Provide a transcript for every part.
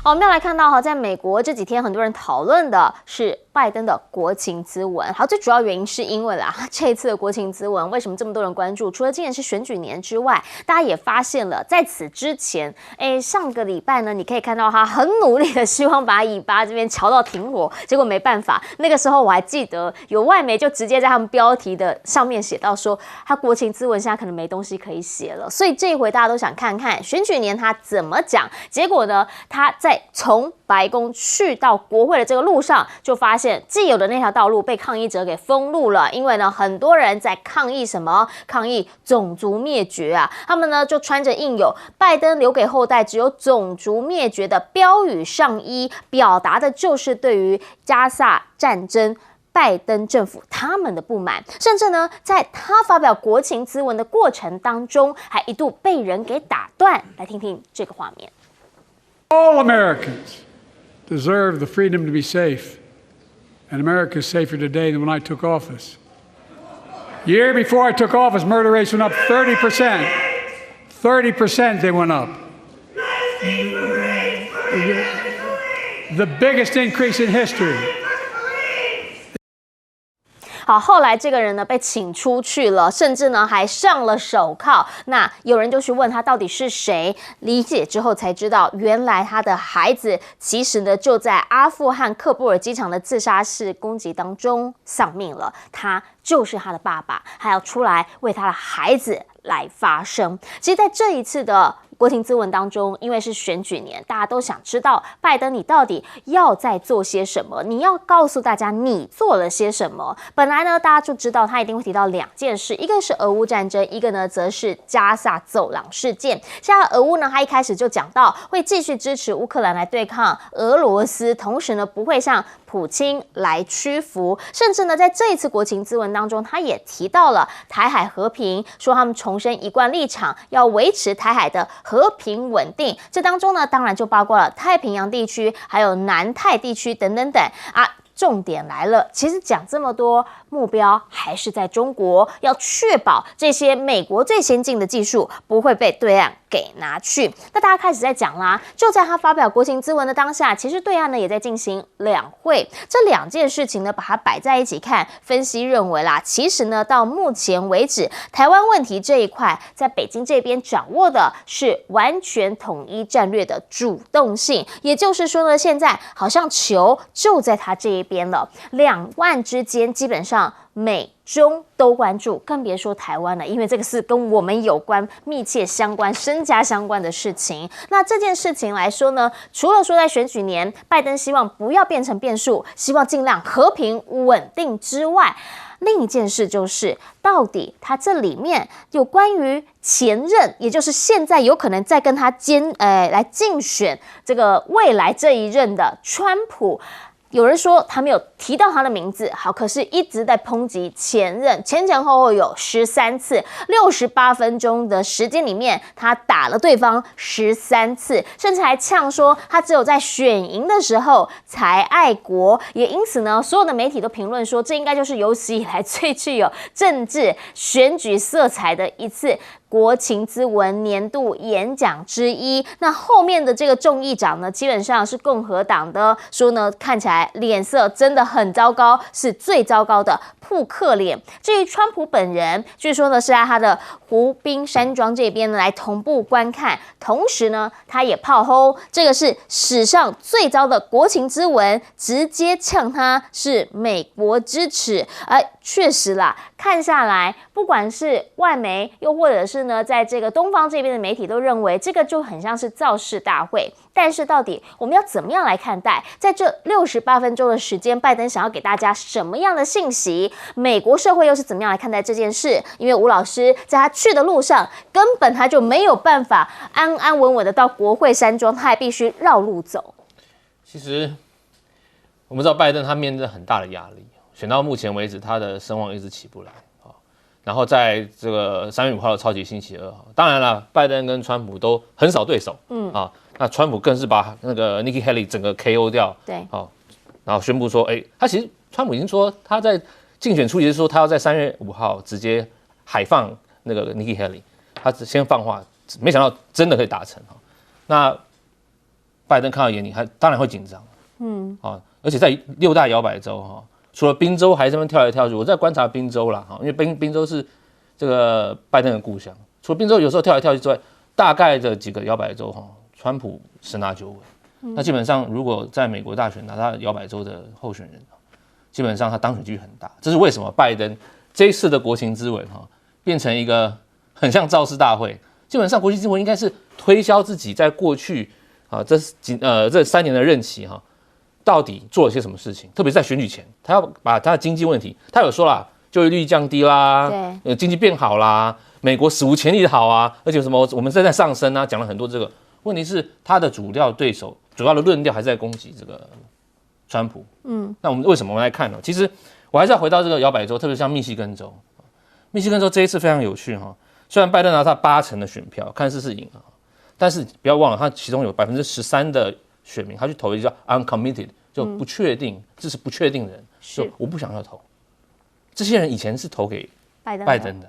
好，我们要来看到哈，在美国这几天很多人讨论的是拜登的国情咨文。好，最主要原因是因为啦，这一次的国情咨文为什么这么多人关注？除了今年是选举年之外，大家也发现了，在此之前，上个礼拜呢，你可以看到他很努力的希望把以巴这边瞧到停火，结果没办法。那个时候我还记得有外媒就直接在他们标题的上面写到说，他国情咨文现在可能没东西可以写了。所以这一回大家都想看看选举年他怎么讲。结果呢，他在从白宫去到国会的这个路上，就发现既有的那条道路被抗议者给封路了，因为呢，很多人在抗议什么？抗议种族灭绝啊！他们呢就穿着印有拜登留给后代只有种族灭绝的标语上衣，表达的就是对于加萨战争拜登政府他们的不满，甚至呢，在他发表国情咨文的过程当中，还一度被人给打断。来听听这个画面。All Americans deserve the freedom to be safe, and America is safer today than when I took office. Year before I took office, murder rates went up 30%. 30% they went up. The biggest increase in history. 好，后来这个人呢被请出去了，甚至呢还上了手铐。那有人就去问他到底是谁，理解之后才知道，原来他的孩子其实呢就在阿富汗喀布尔机场的自杀式攻击当中丧命了。他就是他的爸爸，还要出来为他的孩子来发声。其实，在这一次的国情咨文当中，因为是选举年，大家都想知道拜登你到底要再做些什么，你要告诉大家你做了些什么。本来呢，大家就知道他一定会提到两件事，一个是俄乌战争，一个呢则是加萨走廊事件。像俄乌呢，他一开始就讲到会继续支持乌克兰来对抗俄罗斯，同时呢不会向普京来屈服，甚至呢在这一次国情咨文当中，他也提到了台海和平，说他们重申一贯立场，要维持台海的和平稳定。这当中呢，当然就包括了太平洋地区，还有南太地区等等等啊。重点来了，其实讲这么多，目标还是在中国，要确保这些美国最先进的技术不会被对岸给拿去。那大家开始在讲啦，就在他发表国情咨文的当下，其实对岸呢也在进行两会，这两件事情呢把它摆在一起看，分析认为啦，其实呢到目前为止，台湾问题这一块，在北京这边掌握的是完全统一战略的主动性，也就是说呢，现在好像球就在他这一边了，两岸之间基本上美中都关注，更别说台湾了，因为这个是跟我们有关、密切相关、身家相关的事情。那这件事情来说呢，除了说在选举年，拜登希望不要变成变数，希望尽量和平稳定之外，另一件事就是，到底他这里面有关于前任，也就是现在有可能在跟他来竞选这个未来这一任的川普。有人说他没有提到他的名字，好，可是一直在抨击前任，前后后有13次，68分钟的时间里面，他打了对方13次，甚至还呛说他只有在选赢的时候才爱国。也因此呢，所有的媒体都评论说，这应该就是有史以来最具有政治选举色彩的一次国情咨文年度演讲之一。那后面的这个众议长呢，基本上是共和党的，说呢看起来脸色真的很糟糕，是最糟糕的扑克脸。至于川普本人，据说呢是在他的湖滨山庄这边呢来同步观看，同时呢他也炮轰这个是史上最糟的国情咨文，直接呛他是美国之耻。确实啦，看下来，不管是外媒，又或者是呢，在这个东方这边的媒体都认为这个就很像是造势大会。但是到底我们要怎么样来看待？在这68分钟的时间，拜登想要给大家什么样的信息？美国社会又是怎么样来看待这件事？因为吴老师在他去的路上，根本他就没有办法安安稳稳的到国会山庄，他还必须绕路走。其实我们知道拜登他面对很大的压力。选到目前为止，他的声望一直起不来啊。然后在这个3月5号的超级星期2号，当然了，拜登跟川普都很少对手，那川普更是把那个 Nikki Haley 整个 KO 掉，对，然后宣布说，他其实川普已经说他在竞选初期说他要在3月5号直接海放那个 Nikki Haley，他先放话，没想到真的可以达成。那拜登看到眼里，当然会紧张。而且在6大摇摆州哈，除了宾州还在那边跳来跳去，我在观察宾州啦哈，因为宾州是这个拜登的故乡。除了宾州有时候跳来跳去之外，大概的几个摇摆州哈，川普10拿9稳。那基本上如果在美国大选拿到摇摆州的候选人，基本上他当选几率很大。这是为什么拜登这一次的国情咨文哈，变成一个很像造势大会。基本上国情咨文应该是推销自己在过去这3年的任期哈。到底做了些什么事情？特别是在选举前，他要把他的经济问题，他有说啦，就业率降低啦，经济变好啦，美国史无前例的好啊，而且什么我们正在上升啊，讲了很多这个。问题是他的主要对手，主要的论调还是在攻击这个川普。那我们为什么我们来看呢？其实我还是要回到这个摇摆州，特别像密西根州。密西根州这一次非常有趣哈，虽然拜登拿到80%的选票，看似是赢啊，但是不要忘了，他其中有13%的选民，他去投一个叫 uncommitted。就不确定，这是不确定的人，就我不想要投。这些人以前是投给拜登的，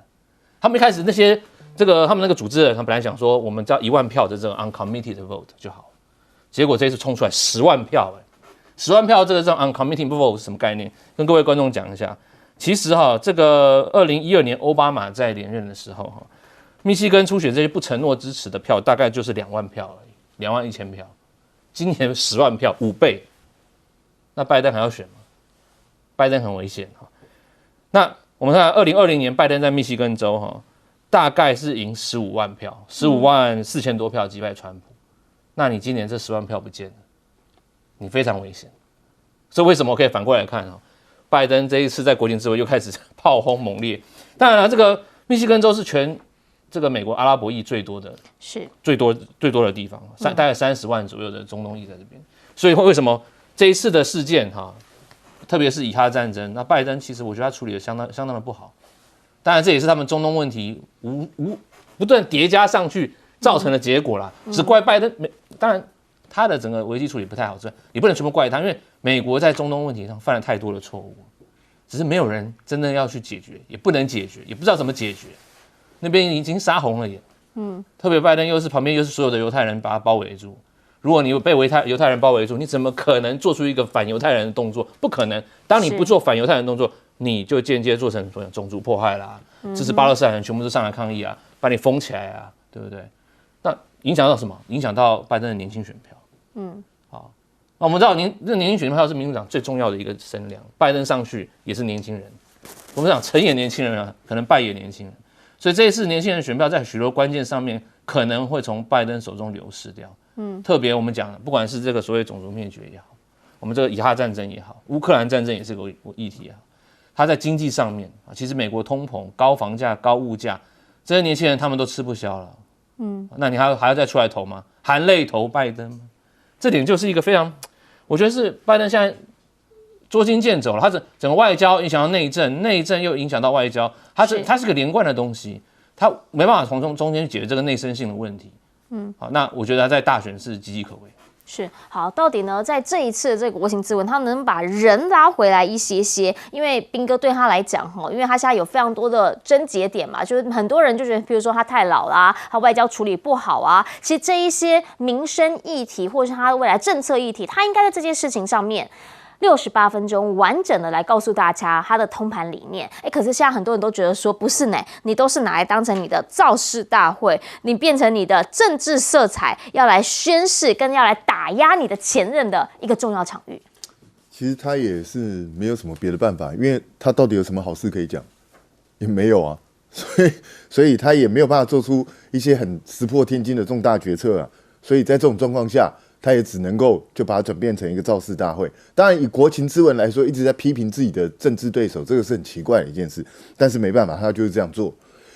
他们一开始他们那个组织人，他本来想说我们叫1万票的这种 uncommitted vote 就好，结果这一次冲出来10万票，10万票这种 uncommitted vote 是什么概念？跟各位观众讲一下。其实这个2012年奥巴马在连任的时候密西根初选这些不承诺支持的票大概就是2万票而已，2万1000票。今年10万票，5倍。那拜登还要选吗？拜登很危险哈。那我们看2020年拜登在密西根州大概是赢15万票，15万4000多票击败川普。那你今年这10万票不见了，你非常危险。所以为什么可以反过来看拜登这一次在国情咨文又开始炮轰猛烈。当然了，这个密西根州是全这个美国阿拉伯裔最多的，是最多的地方，大概30万左右的中东裔在这边。所以为什么？这一次的事件特别是以哈战争，那拜登其实我觉得他处理的相当的不好。当然这也是他们中东问题不断叠加上去造成的结果啦。只怪拜登，当然他的整个危机处理不太好，也不能全部怪他，因为美国在中东问题上犯了太多的错误，只是没有人真的要去解决，也不能解决，也不知道怎么解决。那边已经杀红了眼，特别拜登旁边又是所有的犹太人把他包围住。如果你被犹太人包围住，你怎么可能做出一个反犹太人的动作？不可能。当你不做反犹太人的动作，你就间接做成种族迫害啦，支持巴勒斯坦人全部都上来抗议啊，把你封起来啊，对不对？那影响到什么？影响到拜登的年轻选票。好，那我们知道这年轻选票是民主党最重要的一个声量，拜登上去也是年轻人。我们讲成也年轻人啊，可能败也年轻人，所以这一次年轻人选票在许多关键上面可能会从拜登手中流失掉。特别我们讲，不管是这个所谓种族灭绝也好，我们这个以哈战争也好，乌克兰战争也是个议题啊。它在经济上面其实美国通膨、高房价、高物价，这些年轻人他们都吃不消了。那你还要再出来投吗？含泪投拜登吗？这点就是一个非常，我觉得是拜登现在捉襟见肘了。他整个外交影响到内政，内政又影响到外交，它是个连贯的东西，它没办法从中间去解决这个内生性的问题。好，那我觉得他在大选是岌岌可危。是好，到底呢，在这一次的这个国情咨文，他能把人拉回来一些，因为彬哥对他来讲，因为他现在有非常多的症结点嘛，就是很多人就觉得，比如说他太老啦，他外交处理不好啊，其实这一些民生议题或是他未来政策议题，他应该在这件事情上面。68分钟完整的来告诉大家他的通盘理念。可是现在很多人都觉得说不是呢，你都是拿来当成你的造势大会，你变成你的政治色彩，要来宣示跟要来打压你的前任的一个重要场域。其实他也是没有什么别的办法，因为他到底有什么好事可以讲，也没有啊，所以他也没有办法做出一些很石破天惊的重大决策啊。所以在这种状况下，他也只能够就把它转变成一个造势大会。当然，以国情咨文来说，一直在批评自己的政治对手，这个是很奇怪的一件事。但是没办法，他就是这样做。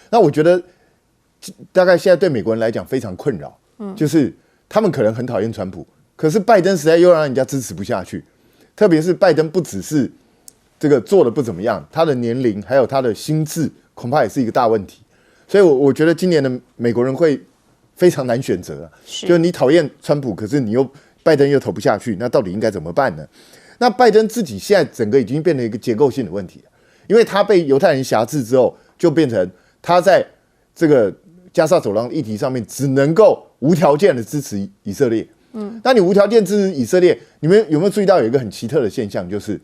那我觉得，大概现在对美国人来讲非常困扰，就是他们可能很讨厌川普，可是拜登实在又让人家支持不下去。特别是拜登不只是这个做的不怎么样，他的年龄还有他的心智，恐怕也是一个大问题。所以我觉得今年的美国人会非常难选择，就是你讨厌川普，可是拜登又投不下去，那到底应该怎么办呢？那拜登自己现在整个已经变成一个结构性的问题，因为他被犹太人辖制之后，就变成他在这个加沙走廊议题上面只能够无条件的支持以色列，那你无条件支持以色列，你们有没有注意到有一个很奇特的现象，就是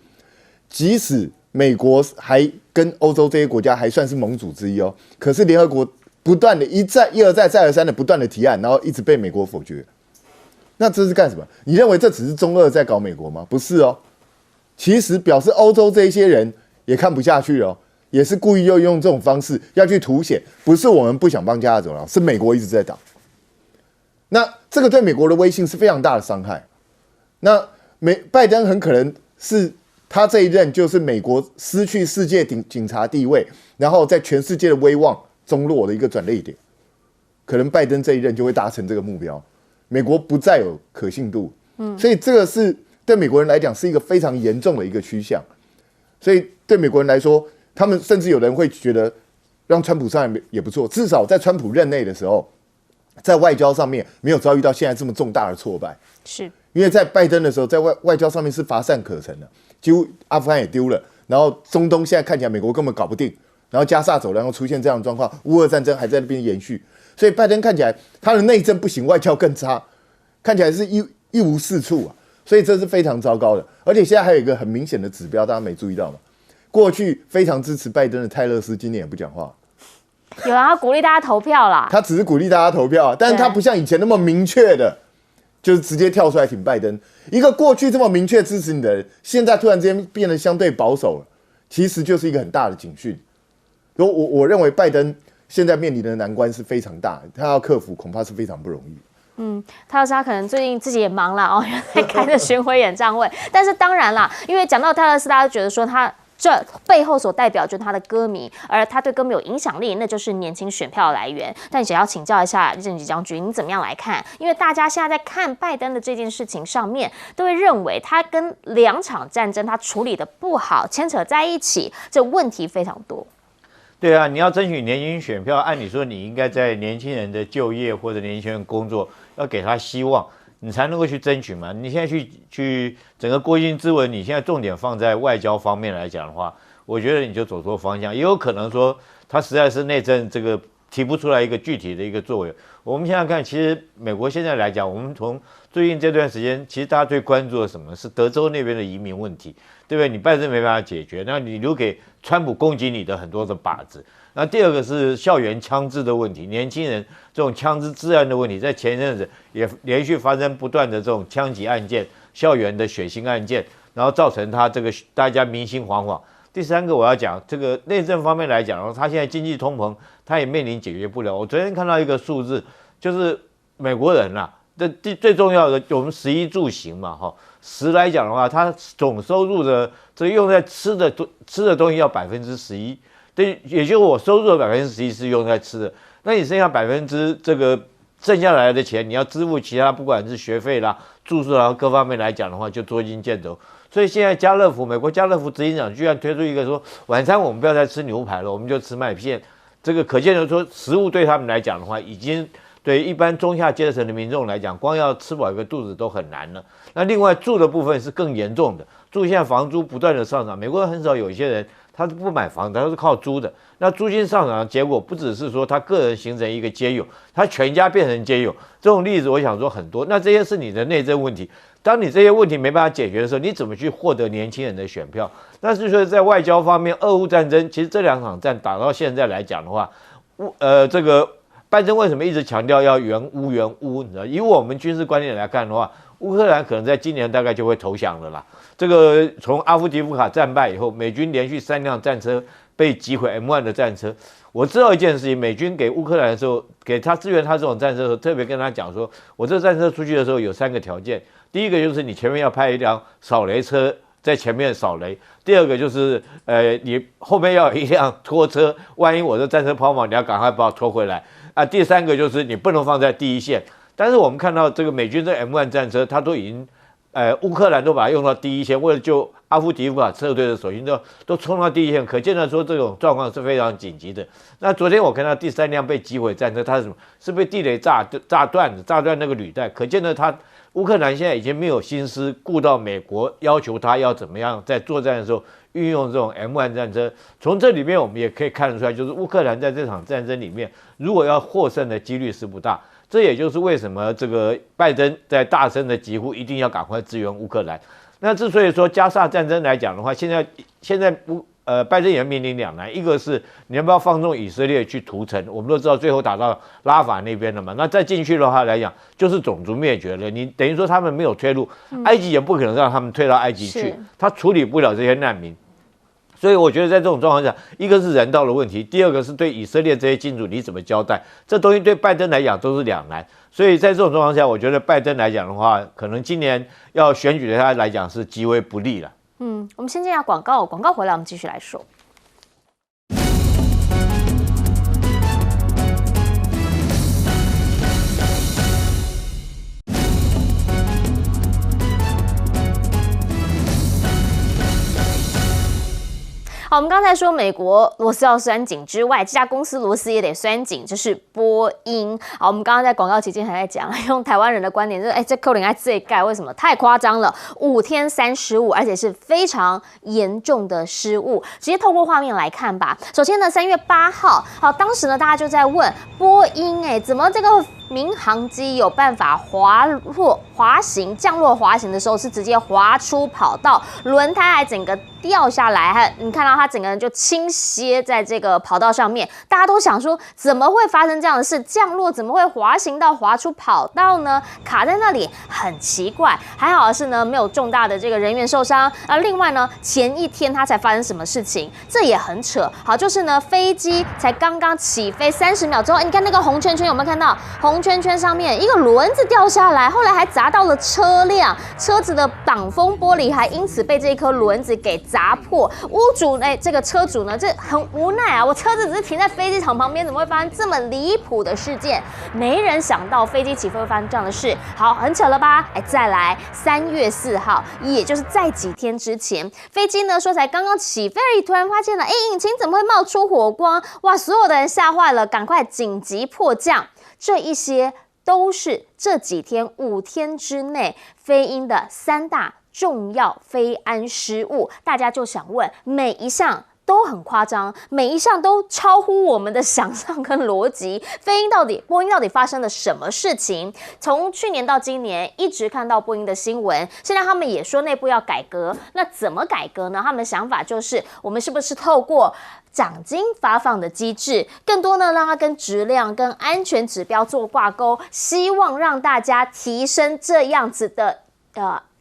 即使美国还跟欧洲这些国家还算是盟主之一哦，可是联合国不断的一而再再而三的不断的提案，然后一直被美国否决。那这是干什么？你认为这只是中俄在搞美国吗？不是哦，其实表示欧洲这一些人也看不下去哦，也是故意又用这种方式要去凸显，不是我们不想帮加沙走廊，是美国一直在打。那这个对美国的威信是非常大的伤害。那拜登很可能是他这一任就是美国失去世界警察地位，然后在全世界的威望中落的一个转捩点。可能拜登这一任就会达成这个目标，美国不再有可信度。所以这个是对美国人来讲是一个非常严重的一个趋向。所以对美国人来说，他们甚至有人会觉得让川普上来也不错，至少在川普任内的时候，在外交上面没有遭遇到现在这么重大的挫败。是因为在拜登的时候，在外交上面是乏善可陈的，几乎阿富汗也丢了，然后中东现在看起来美国根本搞不定，然后加沙走廊又出现这样的状况，乌俄战争还在那边延续，所以拜登看起来他的内政不行，外交更差，看起来是一无是处啊，所以这是非常糟糕的。而且现在还有一个很明显的指标，大家没注意到吗？过去非常支持拜登的泰勒斯今年也不讲话。有啊，他鼓励大家投票啦。他只是鼓励大家投票啊，但是他不像以前那么明确的，就是直接跳出来挺拜登。一个过去这么明确支持你的人，现在突然之间变得相对保守了，其实就是一个很大的警讯。我认为拜登现在面临的难关是非常大，他要克服恐怕是非常不容易。泰勒斯他可能最近自己也忙了哦，在开着巡回演唱会。但是当然啦，因为讲到泰勒斯，大家觉得说他这背后所代表就是他的歌迷，而他对歌迷有影响力，那就是年轻选票来源。但也要请教一下郑吉将军，你怎么样来看？因为大家现在在看拜登的这件事情上面，都会认为他跟2场战争他处理的不好牵扯在一起，这问题非常多。对啊，你要争取年轻选票，按理说你应该在年轻人的就业或者年轻人工作，要给他希望，你才能够去争取嘛。你现在去整个国情咨文，你现在重点放在外交方面来讲的话，我觉得你就走错方向，也有可能说他实在是内政这个提不出来一个具体的一个作为。我们现在看，其实美国现在来讲，我们从最近这段时间，其实大家最关注的什么是德州那边的移民问题，对不对？你拜登没办法解决，那你留给川普攻击你的很多的靶子。那第二个是校园枪支的问题，年轻人这种枪支治安的问题，在前一阵子也连续发生不断的这种枪击案件、校园的血腥案件，然后造成他这个大家民心惶惶。第三个我要讲这个内政方面来讲，他现在经济通膨，他也面临解决不了。我昨天看到一个数字，就是美国人啦，最重要的我们食衣住行嘛，食来讲的话，他总收入的这个用在吃的东西要11%，对，也就是我收入的11%是用在吃的，那你剩下这个剩下来的钱，你要支付其他不管是学费啦、住宿啦各方面来讲的话，就捉襟见肘。所以现在美国家乐福执行长居然推出一个说，晚餐我们不要再吃牛排了，我们就吃麦片。这个可见的说，食物对他们来讲的话，已经对一般中下阶层的民众来讲，光要吃饱一个肚子都很难了。那另外住的部分是更严重的，现在房租不断的上涨，美国很少有一些人他是不买房子，他是靠租的。那租金上涨的结果，不只是说他个人形成一个街友，他全家变成街友，这种例子我想说很多。那这些是你的内政问题。当你这些问题没办法解决的时候，你怎么去获得年轻人的选票？那是说在外交方面，俄乌战争其实这2场战打到现在来讲的话，这个拜登为什么一直强调要援乌？你知道，以我们军事观念来看的话，乌克兰可能在今年大概就会投降了啦。这个从阿夫迪夫卡战败以后，美军连续3辆战车被击毁 M1 的战车。我知道一件事情，美军给乌克兰的时候，给他支援他这种战车的时候，特别跟他讲说，我这战车出去的时候有3个条件。第一个就是你前面要派一辆扫雷车在前面扫雷，第二个就是你后面要有一辆拖车，万一我的战车抛锚，你要赶快把我拖回来啊。第三个就是你不能放在第一线。但是我们看到这个美军这 M1 战车，它都已经乌克兰都把它用到第一线，为了救阿夫迪夫卡撤退的守军都冲到第一线，可见的说这种状况是非常紧急的。那昨天我看到第3辆被击毁战车，它是什么？是被地雷炸断那个履带，可见的它乌克兰现在已经没有心思顾到美国要求他要怎么样在作战的时候运用这种 M1 战车。从这里面我们也可以看得出来，就是乌克兰在这场战争里面，如果要获胜的几率是不大。这也就是为什么这个拜登在大声的疾呼，一定要赶快支援乌克兰。那之所以说加沙战争来讲的话，现在拜登也面临两难，一个是你要不要放纵以色列去屠城，我们都知道最后打到拉法那边了嘛，那再进去的话来讲就是种族灭绝了，你等于说他们没有退路，埃及也不可能让他们退到埃及去，他处理不了这些难民。所以我觉得在这种状况下，一个是人道的问题，第二个是对以色列这些金主你怎么交代，这东西对拜登来讲都是两难。所以在这种状况下，我觉得拜登来讲的话，可能今年要选举对他来讲是极为不利了。我们先进下广告，广告回来我们继续来说。好，我们刚才说美国螺丝要拴紧之外，这家公司螺丝也得拴紧，就是波音。好，我们刚刚在广告期间还在讲，用台湾人的观点，就是这扣零爱最盖，为什么？太夸张了，5天3失误，而且是非常严重的失误。直接透过画面来看吧。首先呢，3月8号，好，当时呢大家就在问波音，怎么这个民航机有办法降落滑行的时候是直接滑出跑道，轮胎还整个掉下来，你看到他整个人就倾斜在这个跑道上面，大家都想说怎么会发生这样的事？降落怎么会滑行到滑出跑道呢？卡在那里很奇怪。还好的是呢，没有重大的这个人员受伤。另外呢，前一天他才发生什么事情？这也很扯。好，就是呢，飞机才刚刚起飞30秒之后，你看那个红圈圈有没有看到？红圈圈上面一个轮子掉下来，后来还砸到了车辆，车子的挡风玻璃还因此被这一颗轮子给砸破。屋主这个车主呢，这很无奈啊，我车子只是停在飞机场旁边，怎么会发生这么离谱的事件？没人想到飞机起飞会发生这样的事。好，很扯了吧？再来3月4号，也就是在几天之前，飞机呢说才刚刚起飞而已，突然发现了，引擎怎么会冒出火光？哇，所有的人吓坏了，赶快紧急迫降。这一些都是这几天5天之内飞鹰的3大重要飞安失误，大家就想问，每一项都很夸张，每一项都超乎我们的想象跟逻辑。波音到底发生了什么事情？从去年到今年，一直看到波音的新闻，现在他们也说内部要改革。那怎么改革呢？他们的想法就是，我们是不是透过奖金发放的机制，更多呢让它跟质量、跟安全指标做挂钩，希望让大家提升这样子的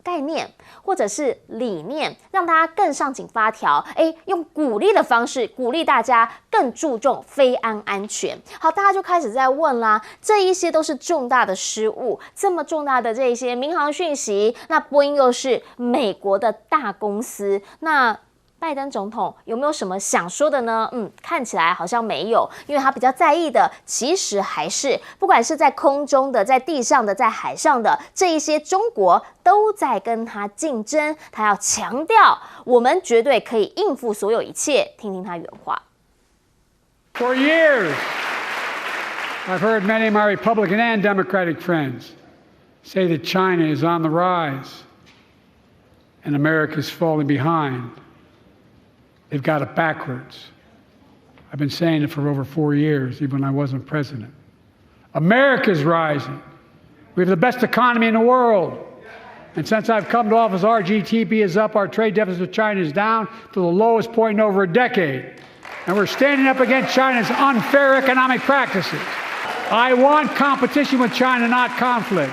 概念或者是理念，让大家更上紧发条，用鼓励的方式鼓励大家更注重飞安全。好，大家就开始在问啦，这一些都是重大的失误，这么重大的这一些民航讯息，那波音又是美国的大公司，那拜登总统有没有什么想说的呢？看起来好像没有，因为他比较在意的其实还是不管是在空中的、在地上的、在海上的这一些，中国都在跟他竞争，他要强调我们绝对可以应付所有一切。听听他原话。For years, I've heard many of my Republican and Democratic friends say that China is on the rise and America is falling behind. They've got it backwards. I've been saying it for over 4 years, even when I wasn't president. America's rising. We have the best economy in the world. And since I've come to office, our GDP is up, our trade deficit with China is down to the lowest point in over a decade. And we're standing up against China's unfair economic practices. I want competition with China, not conflict.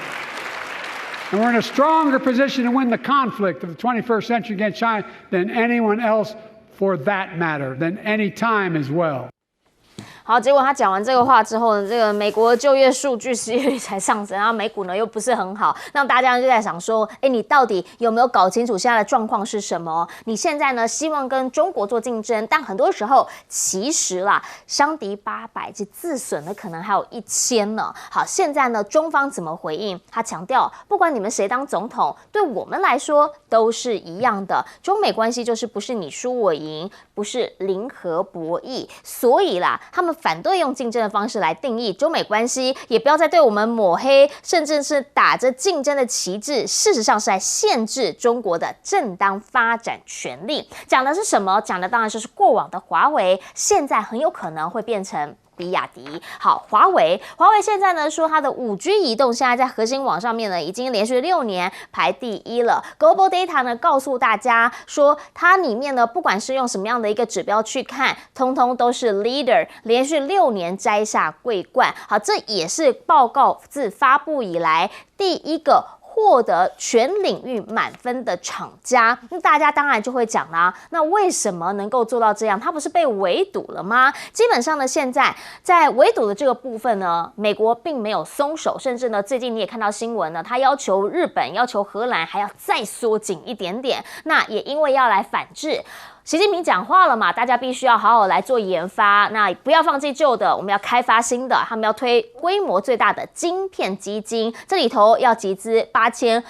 And we're in a stronger position to win the conflict of the 21st century against China than anyone else.For that matter, than any time as well. 好，结果他讲完这个话之后呢，这个美国就业数据失业率才上升，然后美股呢又不是很好，那大家就在想说，你到底有没有搞清楚现在的状况是什么？你现在呢希望跟中国做竞争，但很多时候其实啦，伤敌800，这自损的可能还有1000呢。好，现在呢中方怎么回应？他强调，不管你们谁当总统，对我们来说都是一样的，中美关系就是不是你输我赢，不是零和博弈，所以啦，他们反对用竞争的方式来定义中美关系，也不要再对我们抹黑，甚至是打着竞争的旗帜，事实上是在限制中国的正当发展权利。讲的是什么？讲的当然就是过往的华为，现在很有可能会变成比亚迪。好，华为现在呢说它的5G 移动现在在核心网上面呢已经连续6年排第1了。Global Data 呢告诉大家说，它里面呢不管是用什么样的一个指标去看，通通都是 leader， 连续6年摘下桂冠。好，这也是报告自发布以来第一个获得全领域满分的厂家。那大家当然就会讲啦，那为什么能够做到这样？它不是被围堵了吗？基本上呢，现在在围堵的这个部分呢，美国并没有松手，甚至呢，最近你也看到新闻呢，他要求日本、要求荷兰还要再缩紧一点点。那也因为要来反制。习近平讲话了嘛，大家必须要好好来做研发，那不要放弃旧的，我们要开发新的。他们要推规模最大的晶片基金，这里头要集资8500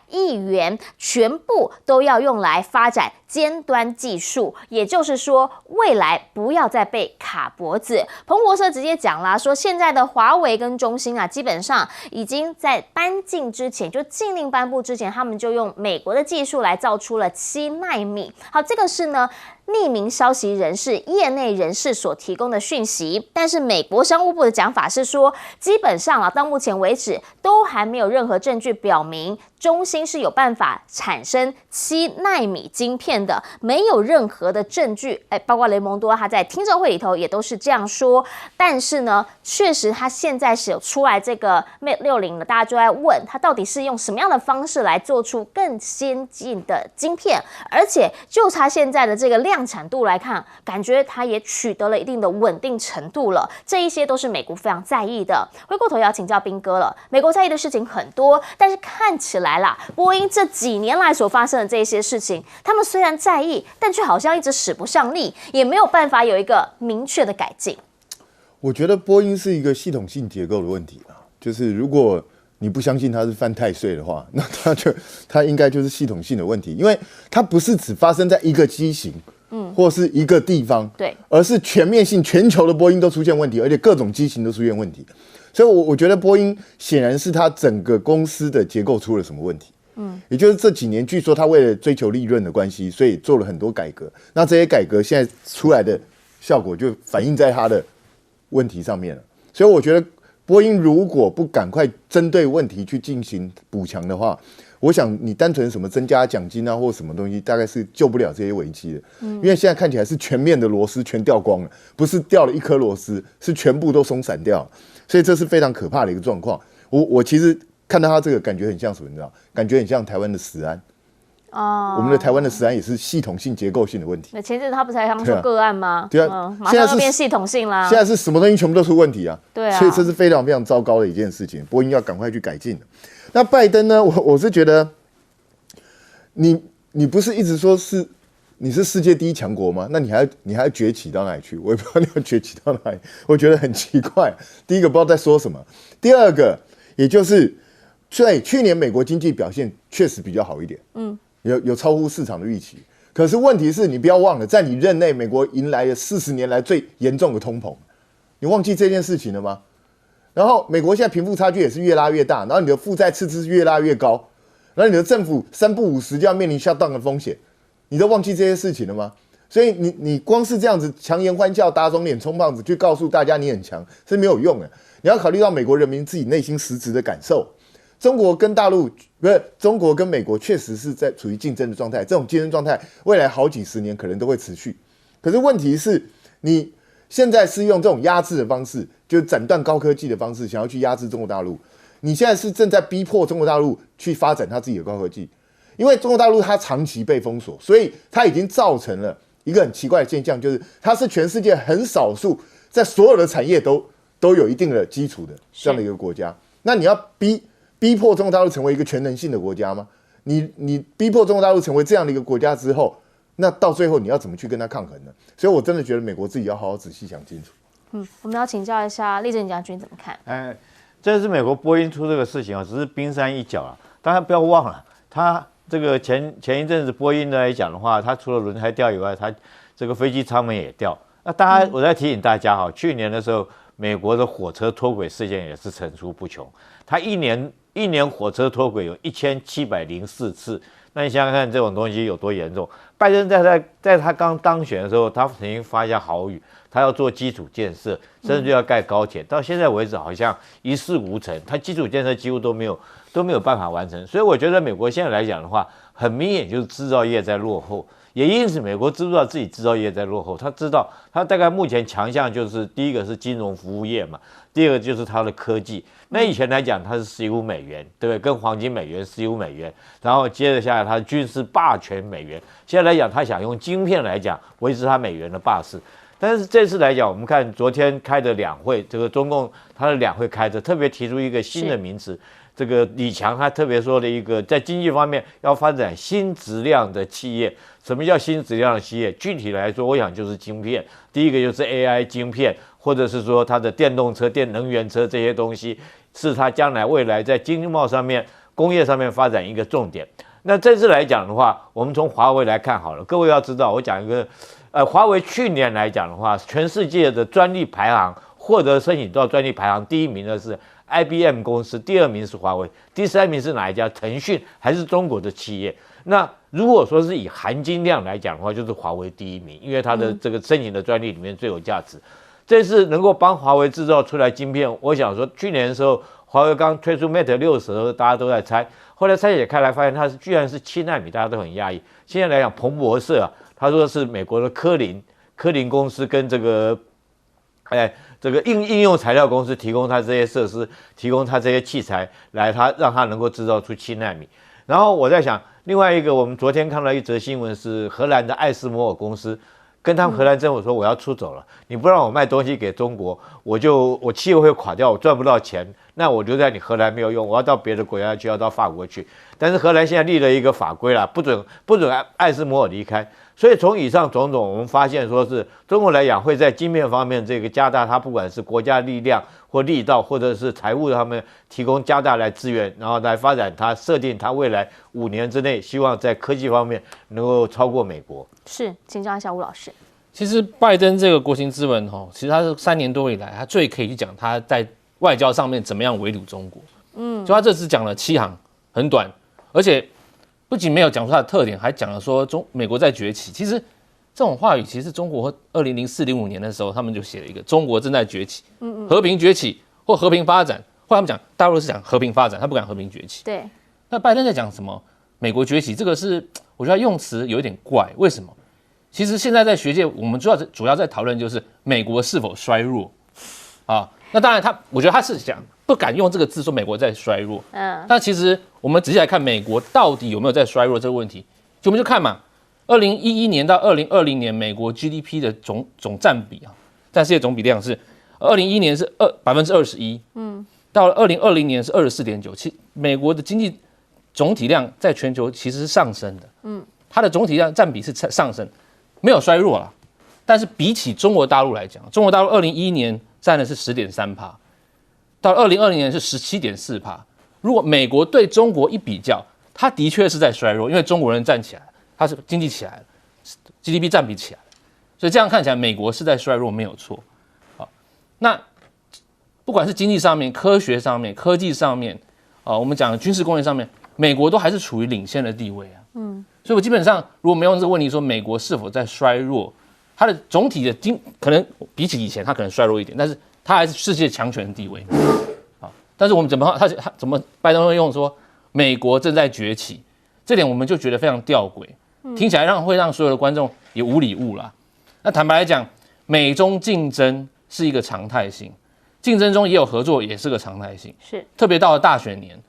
亿元，全部都要用来发展尖端技术，也就是说，未来不要再被卡脖子。彭博社直接讲啦，说现在的华为跟中兴啊，基本上已经在搬进之前，就禁令颁布之前，他们就用美国的技术来造出了7奈米。好，这个是呢匿名消息人士、业内人士所提供的讯息，但是美国商务部的讲法是说，基本上啊，到目前为止都还没有任何证据表明中兴是有办法产生7奈米晶片的，没有任何的证据。包括雷蒙多他在听证会里头也都是这样说。但是呢，确实他现在是有出来这个 Mate 60了，大家就在问他到底是用什么样的方式来做出更先进的晶片，而且就他现在的这个量产度来看，感觉它也取得了一定的稳定程度了。这一些都是美国非常在意的。回过头要请教彬哥了，美国在意的事情很多，但是看起来啦，波音这几年来所发生的这些事情，他们虽然在意，但却好像一直使不上力，也没有办法有一个明确的改进。我觉得波音是一个系统性结构的问题啊，就是如果你不相信它是犯太岁的话，那它应该就是系统性的问题，因为它不是只发生在一个机型，或是一个地方，对，而是全面性，全球的波音都出现问题，而且各种机型都出现问题。所以我觉得波音显然是它整个公司的结构出了什么问题。也就是这几年，据说他为了追求利润的关系，所以做了很多改革。那这些改革现在出来的效果，就反映在它的问题上面了。所以我觉得，波音如果不赶快针对问题去进行补强的话，我想你单纯什么增加奖金啊，或什么东西，大概是救不了这些危机的。因为现在看起来是全面的螺丝全掉光了，不是掉了一颗螺丝，是全部都松散掉了。所以这是非常可怕的一个状况。我其实看到他这个感觉很像什么，你知道？感觉很像台湾的食安。我们的台湾的食安也是系统性、结构性的问题。那前阵子他不才刚说个案吗？对啊，马上就变系统性啦。现在是什么东西全部都出问题啊？对啊，所以这是非常非常糟糕的一件事情。波音要赶快去改进的。那拜登呢？我是觉得，你不是一直说你是世界第一强国吗？那你还要崛起到哪里去？我也不知道你要崛起到哪里，我觉得很奇怪。第一个不知道在说什么，第二个也就是对去年美国经济表现确实比较好一点，有超乎市场的预期。可是问题是你不要忘了，在你任内，美国迎来了40年来最严重的通膨，你忘记这件事情了吗？然后美国现在贫富差距也是越拉越大，然后你的负债赤字越拉越高，然后你的政府3不5时就要面临 shutdown 的风险，你都忘记这些事情了吗？所以你光是这样子强颜欢笑、打肿脸充胖子去告诉大家你很强是没有用的。你要考虑到美国人民自己内心实质的感受。中国跟美国确实是在处于竞争的状态，这种竞争状态未来好几十年可能都会持续。可是问题是，你现在是用这种压制的方式，就是斩断高科技的方式，想要去压制中国大陆。你现在是正在逼迫中国大陆去发展它自己的高科技，因为中国大陆它长期被封锁，所以它已经造成了一个很奇怪的现象，就是它是全世界很少数在所有的产业都有一定的基础的这样的一个国家。那你要逼迫中国大陆成为一个全能性的国家吗？你逼迫中国大陆成为这样的一个国家之后，那到最后你要怎么去跟他抗衡呢？所以我真的觉得美国自己要好好仔细想清楚。我们要请教一下立正将军怎么看？这是美国波音出这个事情啊，只是冰山一角啊。大家不要忘了，它这个前一阵子波音来讲的话，它除了轮胎掉以外，它这个飞机舱门也掉。那当然，我在提醒大家哈，去年的时候，美国的火车脱轨事件也是层出不穷，它一年火车脱轨有1704次。那你想想看，这种东西有多严重？拜登在他刚当选的时候，他曾经发下豪语，他要做基础建设，甚至要盖高铁。到现在为止，好像一事无成，他基础建设几乎都没有办法完成。所以我觉得美国现在来讲的话，很明显就是制造业在落后。也因此，美国知道自己制造业在落后，他知道他大概目前强项就是第一个是金融服务业嘛，第二个就是它的科技。那以前来讲，它是15美元，对不对？跟黄金美元15美元，然后接着下来它的军事霸权美元。现在来讲，他想用晶片来讲维持它美元的霸势。但是这次来讲，我们看昨天开的两会，这个中共它的两会开着，特别提出一个新的名词。这个李强他特别说的一个，在经济方面要发展新质量的企业。什么叫新质量的企业？具体来说，我想就是晶片。第一个就是 AI 晶片，或者是说它的电动车、电能源车这些东西，是它将来未来在经贸上面、工业上面发展一个重点。那这次来讲的话，我们从华为来看好了。各位要知道，我讲一个，华为去年来讲的话，全世界的专利排行获得申请到专利排行第一名的是 IBM 公司，第二名是华为，第三名是哪一家？腾讯，还是中国的企业？那如果说是以含金量来讲的话，就是华为第一名，因为它的这个申请的专利里面最有价值。这次能够帮华为制造出来晶片，我想说，去年的时候，华为刚推出 Mate 60的时候，大家都在猜，后来拆解开来，发现它居然是7奈米，大家都很讶异。现在来讲，彭博社他说是美国的科林公司跟这个应用材料公司提供它这些设施，提供它这些器材来，让它能够制造出7奈米。然后我在想，另外一个，我们昨天看到一则新闻是荷兰的艾斯摩尔公司跟他们荷兰政府说，我要出走了，你不让我卖东西给中国，我企业会垮掉，我赚不到钱，那我留在你荷兰没有用，我要到别的国家去，要到法国去。但是荷兰现在立了一个法规啦，不准艾斯摩尔离开。所以从以上种种，我们发现说是中国来讲会在晶片方面这个加大它不管是国家力量或力道，或者是财务他们提供加大来支援，然后来发展它，设定它未来5年之内希望在科技方面能够超过美国。是，请教一下吴老师。其实拜登这个国情咨文其实他是3年多以来，他最可以去讲他在外交上面怎么样围堵中国。就他这次讲了7行，很短，而且不仅没有讲出它的特点，还讲了说美国在崛起。其实这种话语，其实中国2004、05年的时候，他们就写了一个中国正在崛起，和平崛起或和平发展。或他们讲大陆是讲和平发展，他不敢和平崛起。对。那拜登在讲什么？美国崛起，这个是我觉得用词有一点怪。为什么？其实现在在学界，我们主要在讨论就是美国是否衰弱啊。那当然我觉得他是讲不敢用这个字说美国在衰弱。但其实我们仔细来看，美国到底有没有在衰弱这个问题，我们就看嘛，2011年到2020年，美国 GDP 的总占比占世界总比量是2011年是21%，到了2020年是24.9%。其实美国的经济总体量在全球其实是上升的，它的总体量占比是上升，没有衰弱啦。但是比起中国大陆来讲，中国大陆2011年占的是10.3%，到2020年是17.4%。如果美国对中国一比较，它的确是在衰弱，因为中国人站起来，它是经济起来了 ，GDP 占比起来了，所以这样看起来，美国是在衰弱，没有错。好，那不管是经济上面、科学上面、科技上面，我们讲的军事工业上面，美国都还是处于领先的地位啊。所以我基本上如果没有这个问题说美国是否在衰弱，它的总体的可能比起以前，它可能衰弱一点，但是它还是世界强权的地位。但是我们怎么拜登会用说美国正在崛起，这点我们就觉得非常吊诡，听起来会让所有的观众也无礼物啦。那坦白来讲，美中竞争是一个常态性，竞争中也有合作，也是个常态性。是，特别到了大选年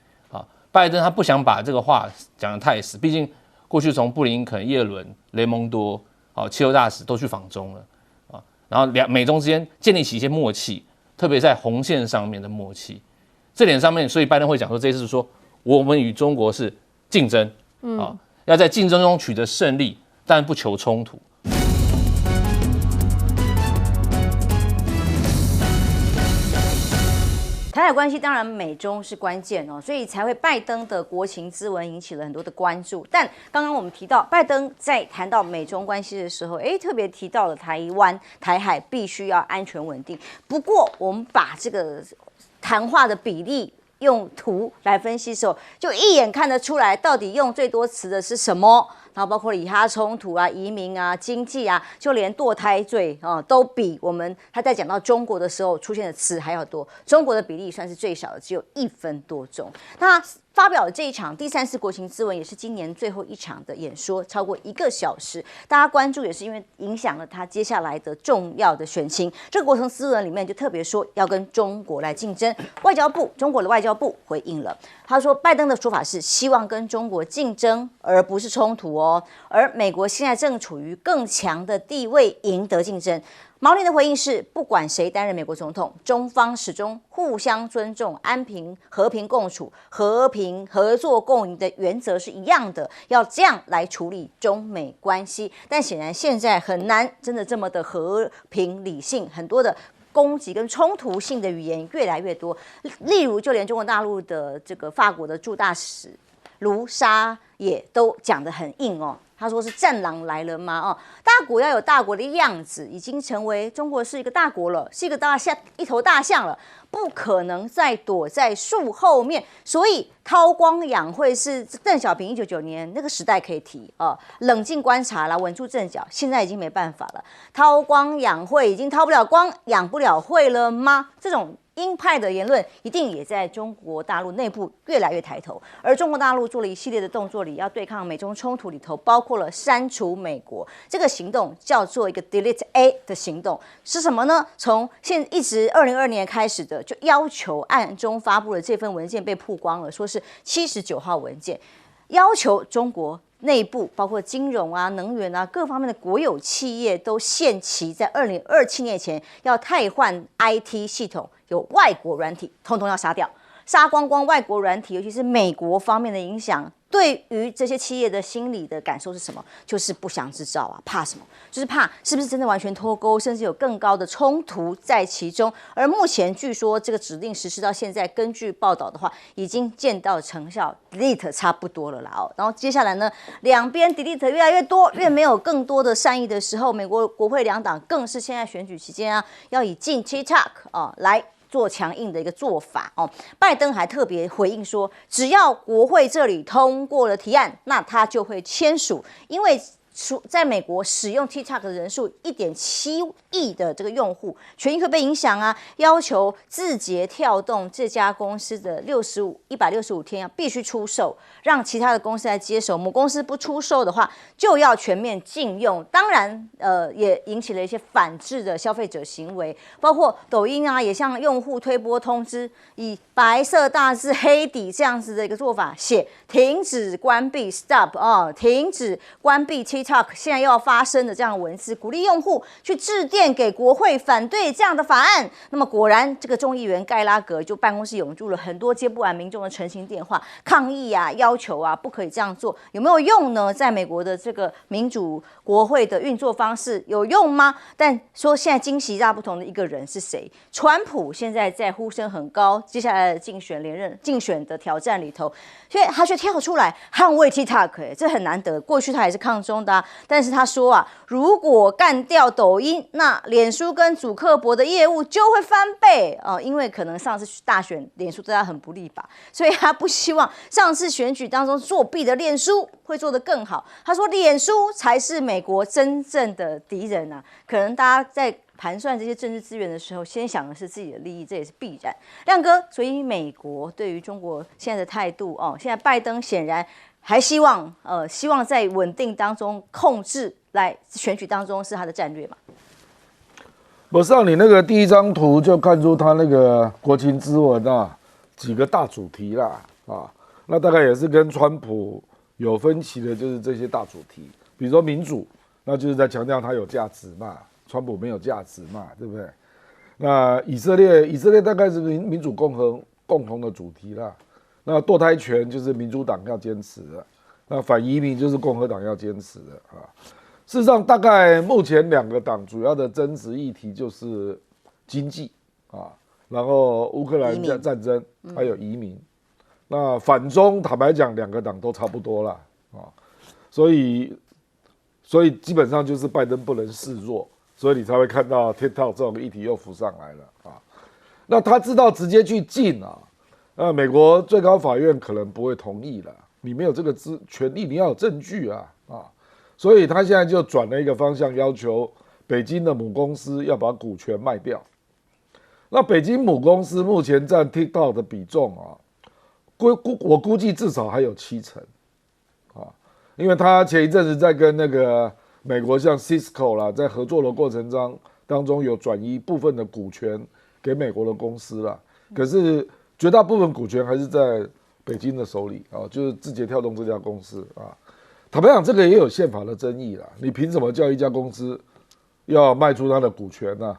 拜登他不想把这个话讲得太死，毕竟过去从布林肯、耶伦、雷蒙多气候大使都去访中了然后美中之间建立起一些默契，特别在红线上面的默契。这点上面，所以拜登会讲说，这一次说我们与中国是竞争，要在竞争中取得胜利，但不求冲突。台海关系当然美中是关键哦，所以才会拜登的国情咨文引起了很多的关注。但刚刚我们提到，拜登在谈到美中关系的时候，特别提到了台湾、台海必须要安全稳定。不过，我们把这个谈话的比例用图来分析的时候，就一眼看得出来，到底用最多词的是什么。然后包括以哈冲突啊、移民啊、经济啊，就连堕胎罪啊，都比他在讲到中国的时候出现的词还要多。中国的比例算是最少的，只有1分多钟。那发表了这一场第3次国情咨文，也是今年最后一场的演说，超过1个小时。大家关注也是因为影响了他接下来的重要的选情。这个国情咨文里面就特别说要跟中国来竞争。中国的外交部回应了，他说拜登的说法是希望跟中国竞争，而不是冲突哦。而美国现在正处于更强的地位，赢得竞争。毛宁的回应是，不管谁担任美国总统，中方始终互相尊重、和平共处、和平合作共赢的原则是一样的，要这样来处理中美关系。但显然现在很难真的这么的和平理性，很多的攻击跟冲突性的语言越来越多。例如，就连中国大陆的这个法国的驻大使卢沙也都讲得很硬哦。他说是战狼来了吗？哦，大国要有大国的样子，已经成为中国是一个大国了，是一头大象了，不可能再躲在树后面。所以韬光养晦是邓小平1999年那个时代可以提冷静观察啦，稳住阵脚。现在已经没办法了，韬光养晦已经韬不了光，养不了晦了吗？这种鹰派的言论一定也在中国大陆内部越来越抬头，而中国大陆做了一系列的动作里，要对抗美中冲突里头，包括了删除美国这个行动，叫做一个 Delete A 的行动，是什么呢？从一直2022年开始的，就要求暗中发布的这份文件被曝光了，说是79号文件，要求中国内部包括金融啊、能源啊各方面的国有企业都限期在2027年前要汰换 IT 系统，有外国软体通通要杀掉，杀光光外国软体，尤其是美国方面的影响。对于这些企业的心理的感受是什么？就是不想制造啊，怕什么？就是怕是不是真的完全脱钩，甚至有更高的冲突在其中。而目前据说这个指令实施到现在，根据报道的话，已经见到成效 ，delete 差不多了啦哦。然后接下来呢，两边 delete 越来越多，越没有更多的善意的时候，美国国会两党更是现在选举期间啊，要以禁 TikTok 来做强硬的一个做法哦。拜登还特别回应说，只要国会这里通过了提案，那他就会签署，因为在美国使用 TikTok 的人数1.7亿的这个用户权益会被影响啊，要求字节跳动这家公司的165天必须出售，让其他的公司来接手，母公司不出售的话就要全面禁用。当然也引起了一些反制的消费者行为，包括抖音啊也向用户推播通知，以白色大字黑底这样子的一个做法写停止关闭 stop 停止关闭 TikTok 现在又要发生的这样的文字，鼓励用户去致电给国会反对这样的法案。那么果然，这个众议员盖拉格就办公室涌入了很多接不完民众的陈情电话，抗议啊，要求啊，不可以这样做。有没有用呢？在美国的这个民主国会的运作方式有用吗？但说现在惊喜大不同的一个人是谁？川普现在在呼声很高，接下来的竞选的挑战里头，所以他却跳出来捍卫 TikTok，这很难得。过去他也是抗中的但是他说啊，如果干掉抖音，那脸书跟祖克伯的业务就会翻倍因为可能上次大选脸书对他很不利吧，所以他不希望上次选举当中作弊的脸书会做得更好。他说脸书才是美国真正的敌人啊，可能大家在盘算这些政治资源的时候，先想的是自己的利益，这也是必然。亮哥，所以美国对于中国现在的态度现在拜登显然还希望在稳定当中控制，来选举当中是他的战略嘛？我上你那个第一张图就看出他那个国情咨文几个大主题啦那大概也是跟川普有分歧的，就是这些大主题，比如说民主，那就是在强调它有价值嘛，川普没有价值嘛，对不对？那以色列大概是民主共和共同的主题啦。那堕胎权就是民主党要坚持的，那反移民就是共和党要坚持的事实上，大概目前两个党主要的争执议题就是经济然后乌克兰战争，还有移民。那反中坦白讲，两个党都差不多啦啊，所以基本上就是拜登不能示弱，所以你才会看到 TikTok 这种议题又浮上来了啊。那他知道直接去禁啊，那美国最高法院可能不会同意了，你没有这个权利，你要有证据啊，所以他现在就转了一个方向，要求北京的母公司要把股权卖掉。那北京母公司目前占 TikTok 的比重啊，我估计至少还有70%啊，因为他前一阵子在跟那个美国像 Cisco 啦，在合作的过程当中有转移部分的股权给美国的公司啦，可是绝大部分股权还是在北京的手里啊，就是字节跳动这家公司啊。坦白讲，这个也有宪法的争议啦，你凭什么叫一家公司要卖出它的股权呢？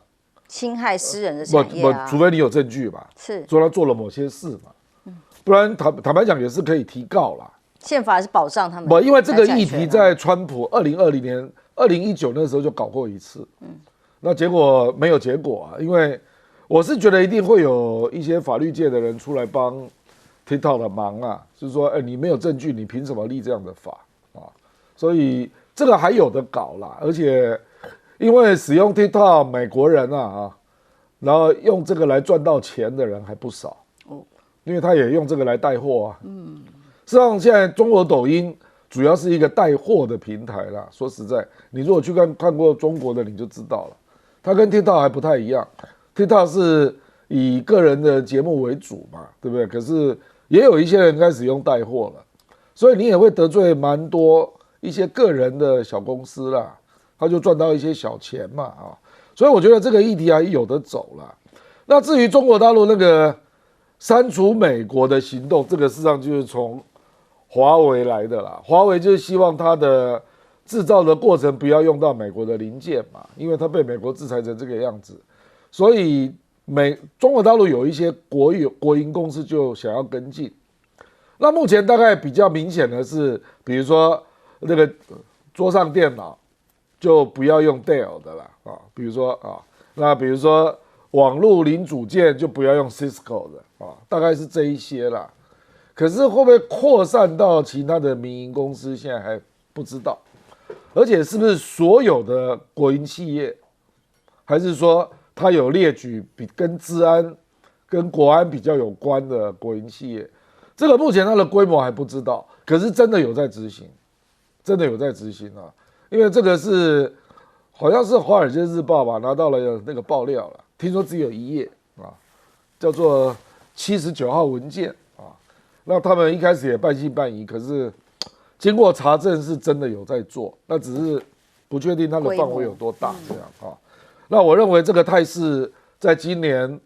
侵害私人的产业啊，除非你有证据嘛，是说他做了某些事嘛，不然坦白讲也是可以提告啦。宪法是保障他们。不，因为这个议题在川普2020年、2019那时候就搞过一次，那结果没有结果啊，因为我是觉得一定会有一些法律界的人出来帮 TikTok 的忙啊，就是说，你没有证据，你凭什么立这样的法啊？所以这个还有的搞啦，而且。因为使用 TikTok 美国人啊，然后用这个来赚到钱的人还不少，因为他也用这个来带货啊。事实上，现在中国抖音主要是一个带货的平台啦。说实在，你如果去看过中国的，你就知道了，它跟 TikTok 还不太一样。TikTok 是以个人的节目为主嘛，对不对？可是也有一些人开始用带货了，所以你也会得罪蛮多一些个人的小公司啦。他就赚到一些小钱嘛啊，所以我觉得这个议题还有得走啦。那至于中国大陆那个删除美国的行动，这个事实上就是从华为来的啦。华为就是希望它的制造的过程不要用到美国的零件嘛，因为它被美国制裁成这个样子，所以中国大陆有一些国营公司就想要跟进。那目前大概比较明显的是，比如说那个桌上电脑。就不要用 Dell 的啦啊，比如说网络零组件就不要用 Cisco 的啊，大概是这一些啦。可是会不会扩散到其他的民营公司，现在还不知道。而且是不是所有的国营企业，还是说它有列举跟治安、跟国安比较有关的国营企业？这个目前它的规模还不知道，可是真的有在执行，啊。因为这个好像是《华尔街日报》吧，拿到了那个爆料了，听说只有1页啊，叫做79号文件啊。那他们一开始也半信半疑，可是经过查证是真的有在做，那只是不确定它的范围有多大这样啊。那我认为这个态势在今年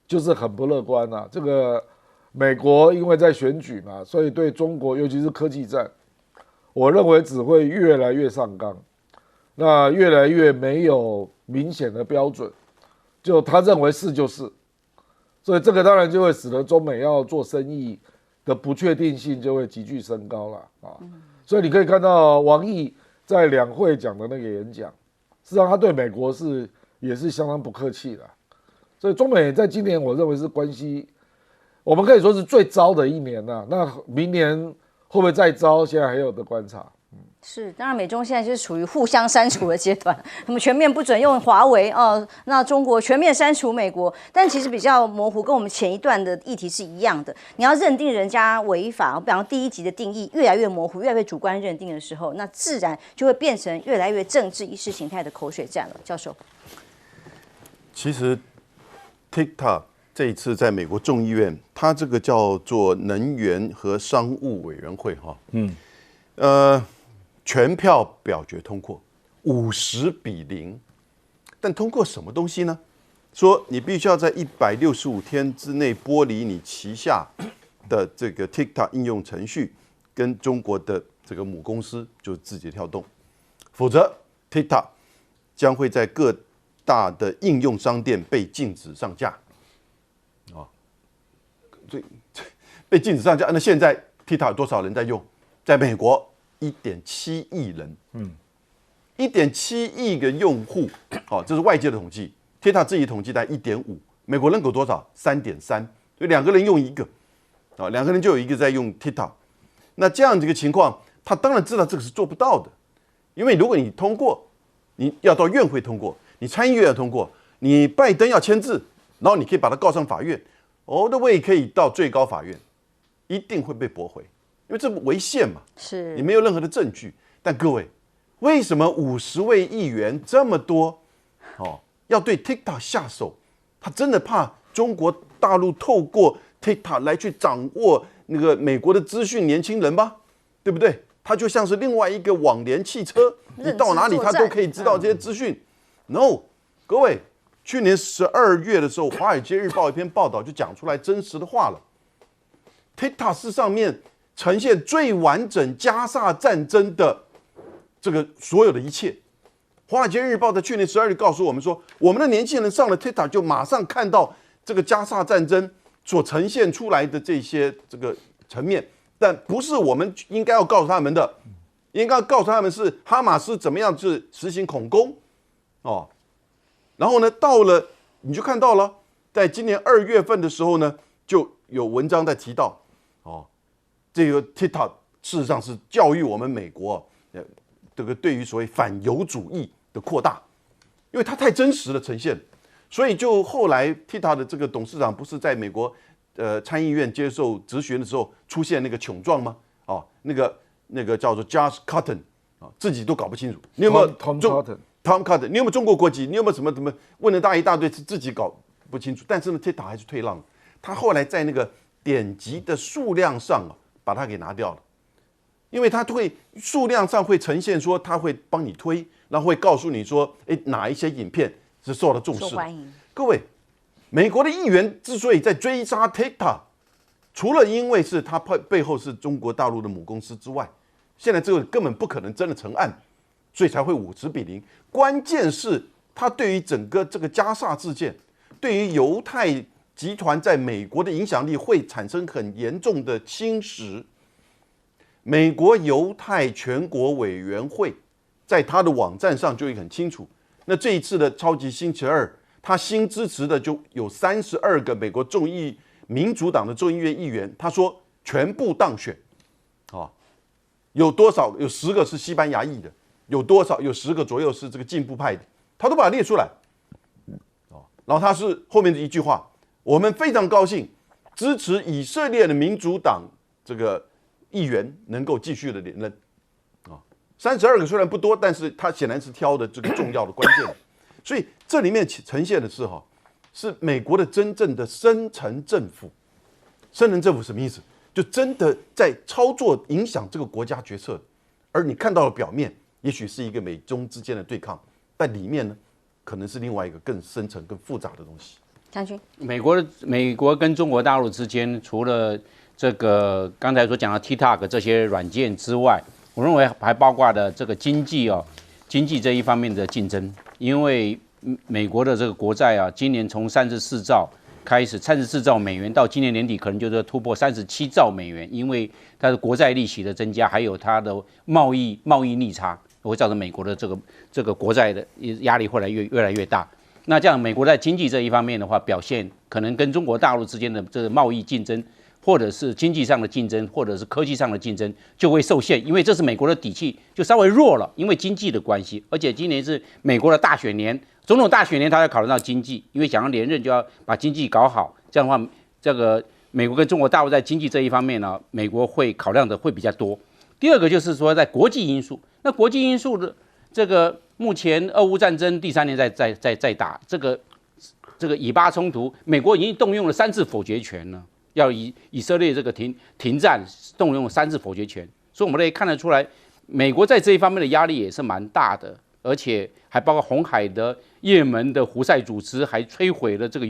就是很不乐观啊。这个美国因为在选举嘛，所以对中国尤其是科技战。我认为只会越来越上纲，那越来越没有明显的标准，就他认为是就是，所以这个当然就会使得中美要做生意的不确定性就会急剧升高了啊。所以你可以看到王毅在两会讲的那个演讲，事实上他对美国也是相当不客气的，所以中美在今年我认为是关系，我们可以说是最糟的一年了。那明年。会不会再糟？现在还有的观察。是，当然美中现在就是处于互相删除的阶段，那么全面不准用华为那中国全面删除美国，但其实比较模糊，跟我们前一段的议题是一样的。你要认定人家违法，比方第一集的定义越来越模糊，越来越主观认定的时候，那自然就会变成越来越政治意识形态的口水战了。教授，其实 TikTok。这一次在美国众议院，它这个叫做能源和商务委员会全票表决通过，50-0。但通过什么东西呢？说你必须要在165天之内剥离你旗下的这个 TikTok 应用程序跟中国的这个母公司，就是字节跳动，否则 TikTok 将会在各大的应用商店被禁止上架。所以被禁止上架，那现在 TikTok 有多少人在用？在美国1.7亿人，1.7亿个用户，这是外界的统计 ，TikTok 自己统计在1.5，美国人口多少？3.3，所以2个人用1个，啊，2个人就有1个在用 TikTok。那这样的一个情况，他当然知道这个是做不到的，因为如果你通过，你要到院会通过，你参议院要通过，你拜登要签字，然后你可以把他告上法院 ，all the way 可以到最高法院，一定会被驳回，因为这违宪嘛，是你没有任何的证据。但各位，为什么50位议员这么多，要对 TikTok 下手？他真的怕中国大陆透过 TikTok 来去掌握那个美国的资讯年轻人吧，对不对？它就像是另外一个网联汽车，你到哪里它都可以知道这些资讯。No， 各位，去年12月的时候，《华尔街日报》一篇报道就讲出来真实的话了。TikTok 是上面呈现最完整加沙战争的这个所有的一切。《华尔街日报》在去年12月告诉我们说，我们的年轻人上了 TikTok 就马上看到这个加沙战争所呈现出来的这些这个层面，但不是我们应该要告诉他们的，应该要告诉他们是哈马斯怎么样去实行恐攻哦。然后呢，到了你就看到了，在今年2月份的时候呢，就有文章在提到哦，这个 TikTok 事实上是教育我们美国这个对于所谓反犹主义的扩大，因为它太真实的呈现，所以就后来 TikTok 的这个董事长不是在美国参议院接受质询的时候出现那个糗状吗？哦，那个叫做 Josh Cotton 啊，自己都搞不清楚，你有没有 Tom Cotton？ 你有没有中国国籍？你有没有什么问了一大堆，自己搞不清楚？但是呢 ，TikTok 还是退让了。他后来在那个点击的数量上把它给拿掉了，因为它会数量上会呈现说，它会帮你推，然后会告诉你说，哪一些影片是受到重视的。各位，美国的议员之所以在追杀 TikTok， 除了因为是它背后是中国大陆的母公司之外，现在这个根本不可能真的成案，所以才会50-0。关键是它对于整个这个加沙事件，对于犹太集团在美国的影响力会产生很严重的侵蚀。美国犹太全国委员会在他的网站上就很清楚，那这一次的超级星期二，他新支持的就有32个美国民主党的众议院议员，他说全部当选，有多少？有10个是西班牙裔的，有多少？有10个左右是这个进步派的，他都把它列出来。然后他是后面的一句话，我们非常高兴支持以色列的民主党这个议员能够继续的连任。32个虽然不多，但是他显然是挑的这个重要的关键。所以这里面呈现的是美国的真正的深层政府。深层政府什么意思？就真的在操作影响这个国家决策，而你看到的表面也许是一个美中之间的对抗，但里面呢，可能是另外一个更深层、更复杂的东西。将军，美国跟中国大陆之间，除了这个刚才所讲的 TikTok 这些软件之外，我认为还包括了这个经济这一方面的竞争，因为美国的这个国债今年从34兆开始，34兆美元到今年年底可能就是突破37兆美元，因为它的国债利息的增加，还有它的贸易逆差，会造成美国的这个国债的压力会越来越大。那这样，美国在经济这一方面的话，表现可能跟中国大陆之间的这个贸易竞争，或者是经济上的竞争，或者是科技上的竞争，就会受限，因为这是美国的底气就稍微弱了，因为经济的关系。而且今年是美国的大选年，总统大选年，他要考虑到经济，因为想要连任就要把经济搞好。这样的话，这个美国跟中国大陆在经济这一方面呢，美国会考量的会比较多。第二个就是说，在国际因素，那国际因素的这个目前俄乌战争第3年在打这个以巴冲突，美国已经动用了3次否决权了，要以色列这个停战动用3次否决权，所以我们可以看得出来，美国在这一方面的压力也是蛮大的，而且还包括红海的也门的胡塞组织，还摧毁了这个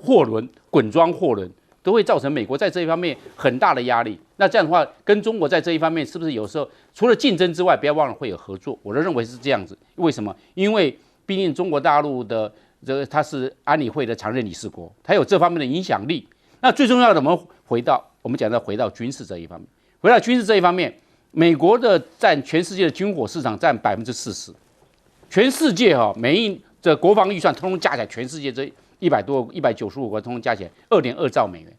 货轮滚装货轮，都会造成美国在这一方面很大的压力。那这样的话，跟中国在这一方面是不是有时候除了竞争之外，不要忘了会有合作？我认为是这样子。为什么？因为毕竟中国大陆的它是安理会的常任理事国，它有这方面的影响力。那最重要的，我们回到军事这一方面。回到军事这一方面，美国的占全世界的军火市场占40%，全世界每一的国防预算通通加起来，全世界这195国通通加起来2.2兆美元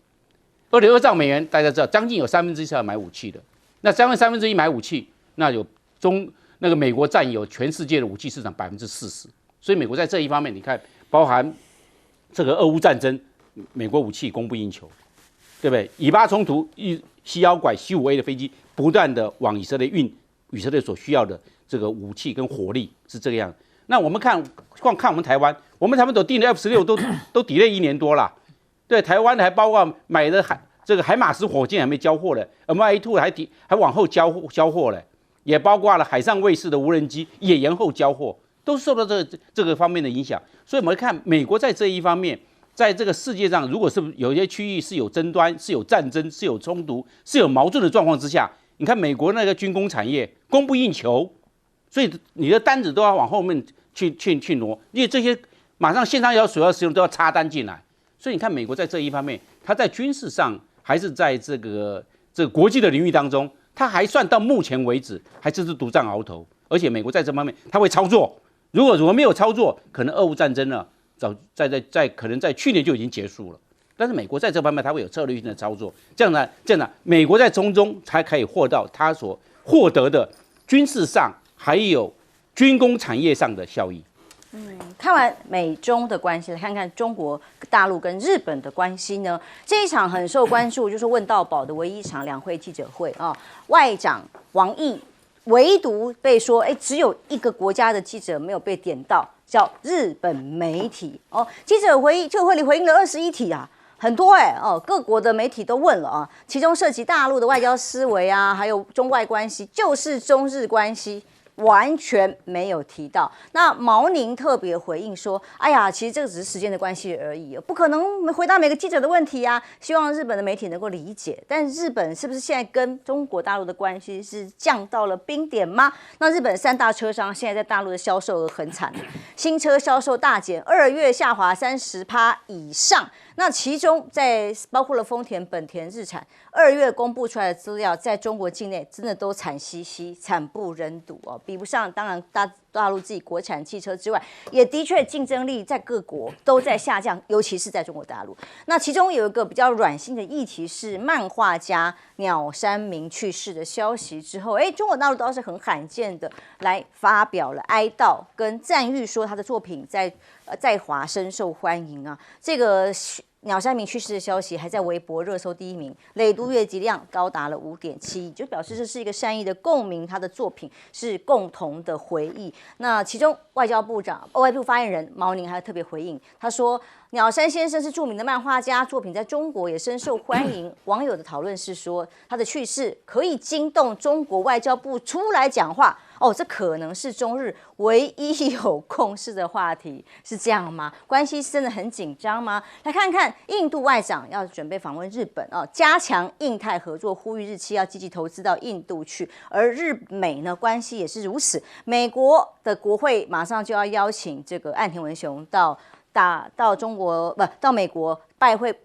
，2.2兆美元，大家知道，将近有1/3是要买武器的。那1/3买武器，那有那个美国占有全世界的武器市场40%，所以美国在这一方面，你看，包含这个俄乌战争，美国武器供不应求，对不对？以巴冲突，西腰拐C5A 的飞机不断的往以色列运以色列所需要的这个武器跟火力是这个样。那我们看我们台湾，我们台湾都订的F16都 delay 1年多了，对，台湾还包括买的这个海马斯火箭还没交货了 ，MI2 还往后交货了，也包括了海上卫士的无人机也延后交货，都受到这个方面的影响。所以我们看美国在这一方面，在这个世界上，如果是有些区域是有争端、是有战争、是有冲突、是有矛盾的状况之下，你看美国那个军工产业供不应求，所以你的单子都要往后面去挪，因为这些马上线上要所要使用都要插单进来，所以你看美国在这一方面，它在军事上还是在这个国际的领域当中，它还算到目前为止还是独占鳌头，而且美国在这方面它会操作，如果没有操作，可能俄乌战争呢早可能在去年就已经结束了。但是美国在这方面它会有策略性的操作，这样呢，美国在中才可以获到它所获得的军事上还有军工产业上的效益。看完美中的关系，来看看中国大陆跟日本的关系呢？这一场很受关注，就是问到饱的唯一一场两会记者会啊，外长王毅唯独被说，只有一个国家的记者没有被点到，叫日本媒体哦。记者会里回应了21题啊，很多各国的媒体都问了啊，其中涉及大陆的外交思维啊，还有中外关系，就是中日关系。完全没有提到。那毛宁特别回应说：“哎呀，其实这个只是时间的关系而已，不可能回答每个记者的问题啊。希望日本的媒体能够理解。但日本是不是现在跟中国大陆的关系是降到了冰点吗？那日本3大车商现在在大陆的销售额很惨，新车销售大减，2月下滑30%以上。那其中包括了丰田、本田、日产，2月公布出来的资料，在中国境内真的都惨兮兮、惨不忍睹哦，比不上当然大陆自己国产汽车之外，也的确竞争力在各国都在下降，尤其是在中国大陆。那其中有一个比较软性的议题是漫画家鸟山明去世的消息之后，中国大陆倒是很罕见的来发表了哀悼跟赞誉，说他的作品在华深受欢迎啊。这个鸟山明去世的消息还在微博热搜第1名，累读阅读量高达了5.7亿，就表示这是一个善意的共鸣，他的作品是共同的回忆。那其中外交部发言人毛宁还特别回应，他说鸟山先生是著名的漫画家，作品在中国也深受欢迎。网友的讨论是说，他的去世可以惊动中国外交部出来讲话。这可能是中日唯一有共识的话题，是这样吗？关系真的很紧张吗？来看看印度外长要准备访问日本加强印太合作，呼吁日企要积极投资到印度去。而日美呢关系也是如此，美国的国会马上就要邀请这个岸田文雄到美国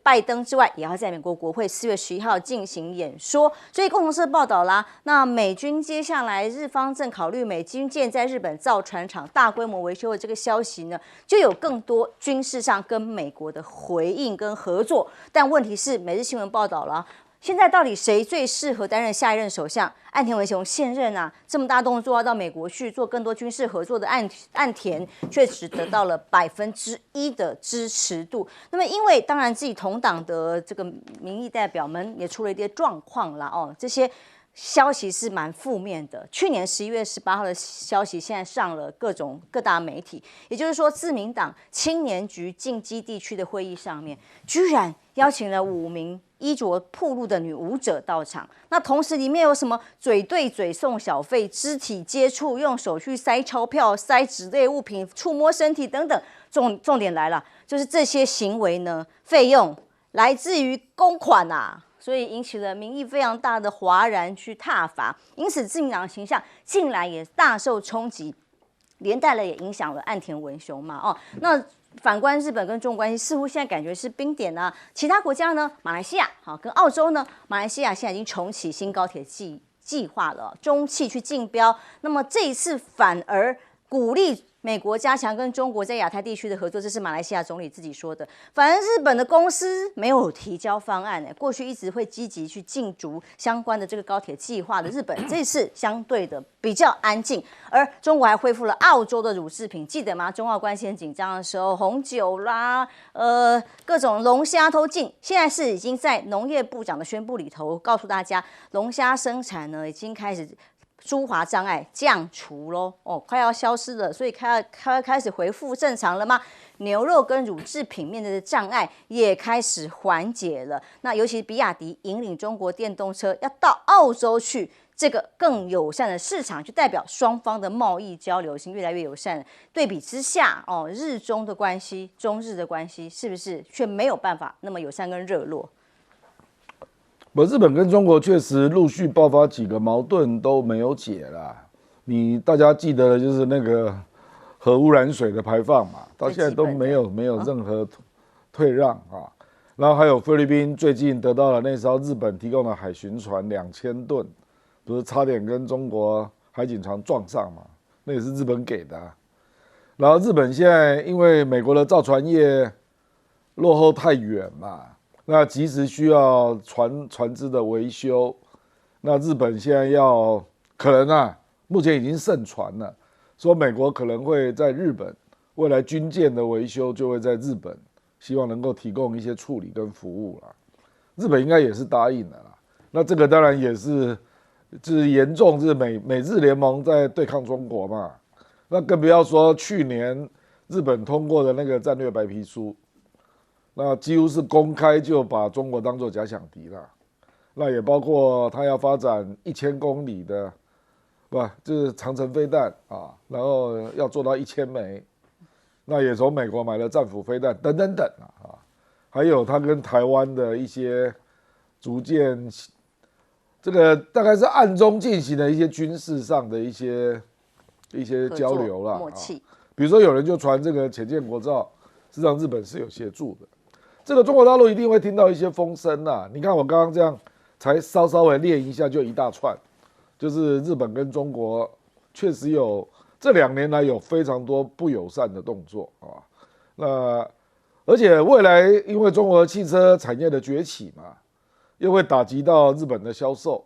拜登之外，也要在美国国会4月11号进行演说。所以共同社报道啦，那美军接下来日方正考虑美军舰在日本造船厂大规模维修的这个消息呢，就有更多军事上跟美国的回应跟合作。但问题是，每日新闻报道了。现在到底谁最适合担任下一任首相？岸田文雄现任啊，这么大动作要到美国去做更多军事合作的岸田，却只得到了1%的支持度。那么，因为当然自己同党的这个民意代表们也出了一些状况啦，这些消息是蛮负面的。去年11月18号的消息，现在上了各大媒体，也就是说，自民党青年局进基地区的会议上面，居然邀请了5名衣着暴露的女舞者到场，那同时里面有什么嘴对嘴送小费、肢体接触、用手去塞钞票、塞纸类物品、触摸身体等等。重点来了，就是这些行为呢，费用来自于公款啊，所以引起了民意非常大的哗然去挞伐，因此自民党的形象近来也大受冲击，连带了也影响了岸田文雄嘛。那反观日本跟中国关系，似乎现在感觉是冰点啊。其他国家呢，马来西亚跟澳洲呢，马来西亚现在已经重启新高铁计划了，中汽去竞标。那么这一次反而鼓励美国加强跟中国在亚太地区的合作，这是马来西亚总理自己说的。反而日本的公司没有提交方案，过去一直会积极去竞逐相关的这个高铁计划的日本，这次相对的比较安静。而中国还恢复了澳洲的乳制品，记得吗？中澳关系很紧张的时候，红酒啦，各种龙虾都进。现在是已经在农业部长的宣布里头告诉大家，龙虾生产呢已经开始疏滑障碍降除咯，快要消失了，所以开始恢复正常了吗？牛肉跟乳制品面对的障碍也开始缓解了。那尤其比亚迪引领中国电动车要到澳洲去，这个更友善的市场，就代表双方的贸易交流已经越来越友善了。对比之下，日中的关系、中日的关系，是不是却没有办法那么友善跟热络？日本跟中国确实陆续爆发几个矛盾都没有解啦。大家记得的就是那个核污染水的排放嘛，到现在都没有任何退让啊。然后还有菲律宾最近得到了那艘日本提供的海巡船2000吨，不是差点跟中国海警船撞上嘛？那也是日本给的啊。然后日本现在因为美国的造船业落后太远嘛。那即时需要船只的维修，那日本现在可能目前已经盛传了，说美国可能会在日本未来军舰的维修就会在日本，希望能够提供一些处理跟服务啦。日本应该也是答应了啦。那这个当然也是就是严重是美日联盟在对抗中国嘛。那更不要说去年日本通过的那个战略白皮书。那几乎是公开就把中国当作假想敌了，那也包括他要发展1000公里的，就是长程飞弹啊，然后要做到1000枚，那也从美国买了战斧飞弹等等啊，还有他跟台湾的一些逐渐，这个大概是暗中进行的一些军事上的一些交流啦，默契，比如说有人就传这个潜舰国造，实际上日本是有协助的。这个中国大陆一定会听到一些风声啦。你看我刚刚这样才稍微列一下，就一大串，就是日本跟中国确实有这2年来有非常多不友善的动作啊。那而且未来因为中国汽车产业的崛起嘛，又会打击到日本的销售，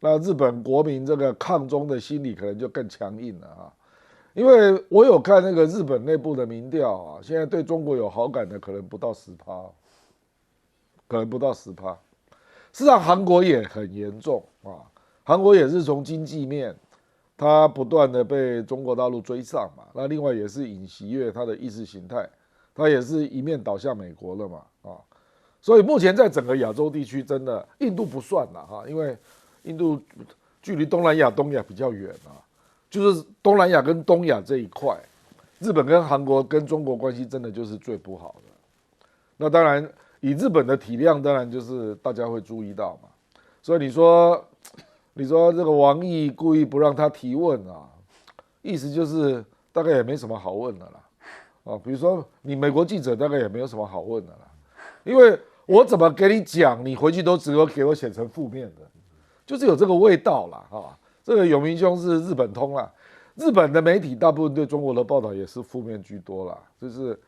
那日本国民这个抗中的心理可能就更强硬了啊。因为我有看那个日本内部的民调啊，现在对中国有好感的可能不到10%，可能不到10%。事实上，韩国也很严重啊，韩国也是从经济面，它不断的被中国大陆追上嘛。那另外也是尹锡悦他的意识形态，他也是一面倒向美国了嘛啊。所以目前在整个亚洲地区，真的印度不算了哈，因为印度距离东南亚、东亚比较远啊。就是东南亚跟东亚这一块，日本跟韩国跟中国关系真的就是最不好的。那当然，以日本的体量，当然就是大家会注意到嘛。所以你说这个王毅故意不让他提问啊，意思就是大概也没什么好问的啦。比如说你美国记者大概也没有什么好问的啦，因为我怎么给你讲，你回去都只有给我写成负面的，就是有这个味道啦哈。这个永明兄是日本通啦，日本的媒体大部分对中国的报道也是负面居多啦，就是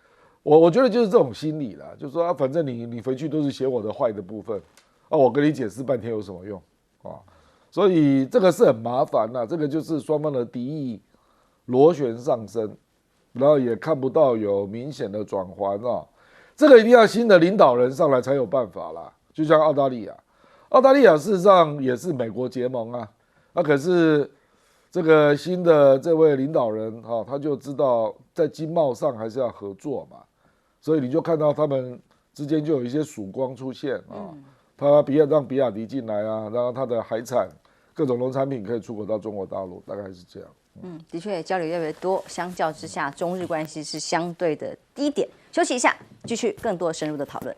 我觉得就是这种心理啦，就是说反正你回去都是写我的坏的部分啊，我跟你解释半天有什么用啊？所以这个是很麻烦啦，这个就是双方的敌意螺旋上升，然后也看不到有明显的转圜啊，这个一定要新的领导人上来才有办法啦，就像澳大利亚事实上也是美国结盟啊。那可是这个新的这位领导人他就知道在经贸上还是要合作嘛，所以你就看到他们之间就有一些曙光出现啊。他让比亚迪进来啊，然后他的海产各种农产品可以出口到中国大陆，大概是这样。的确交流越来越多，相较之下，中日关系是相对的低点。休息一下，继续更多深入的讨论。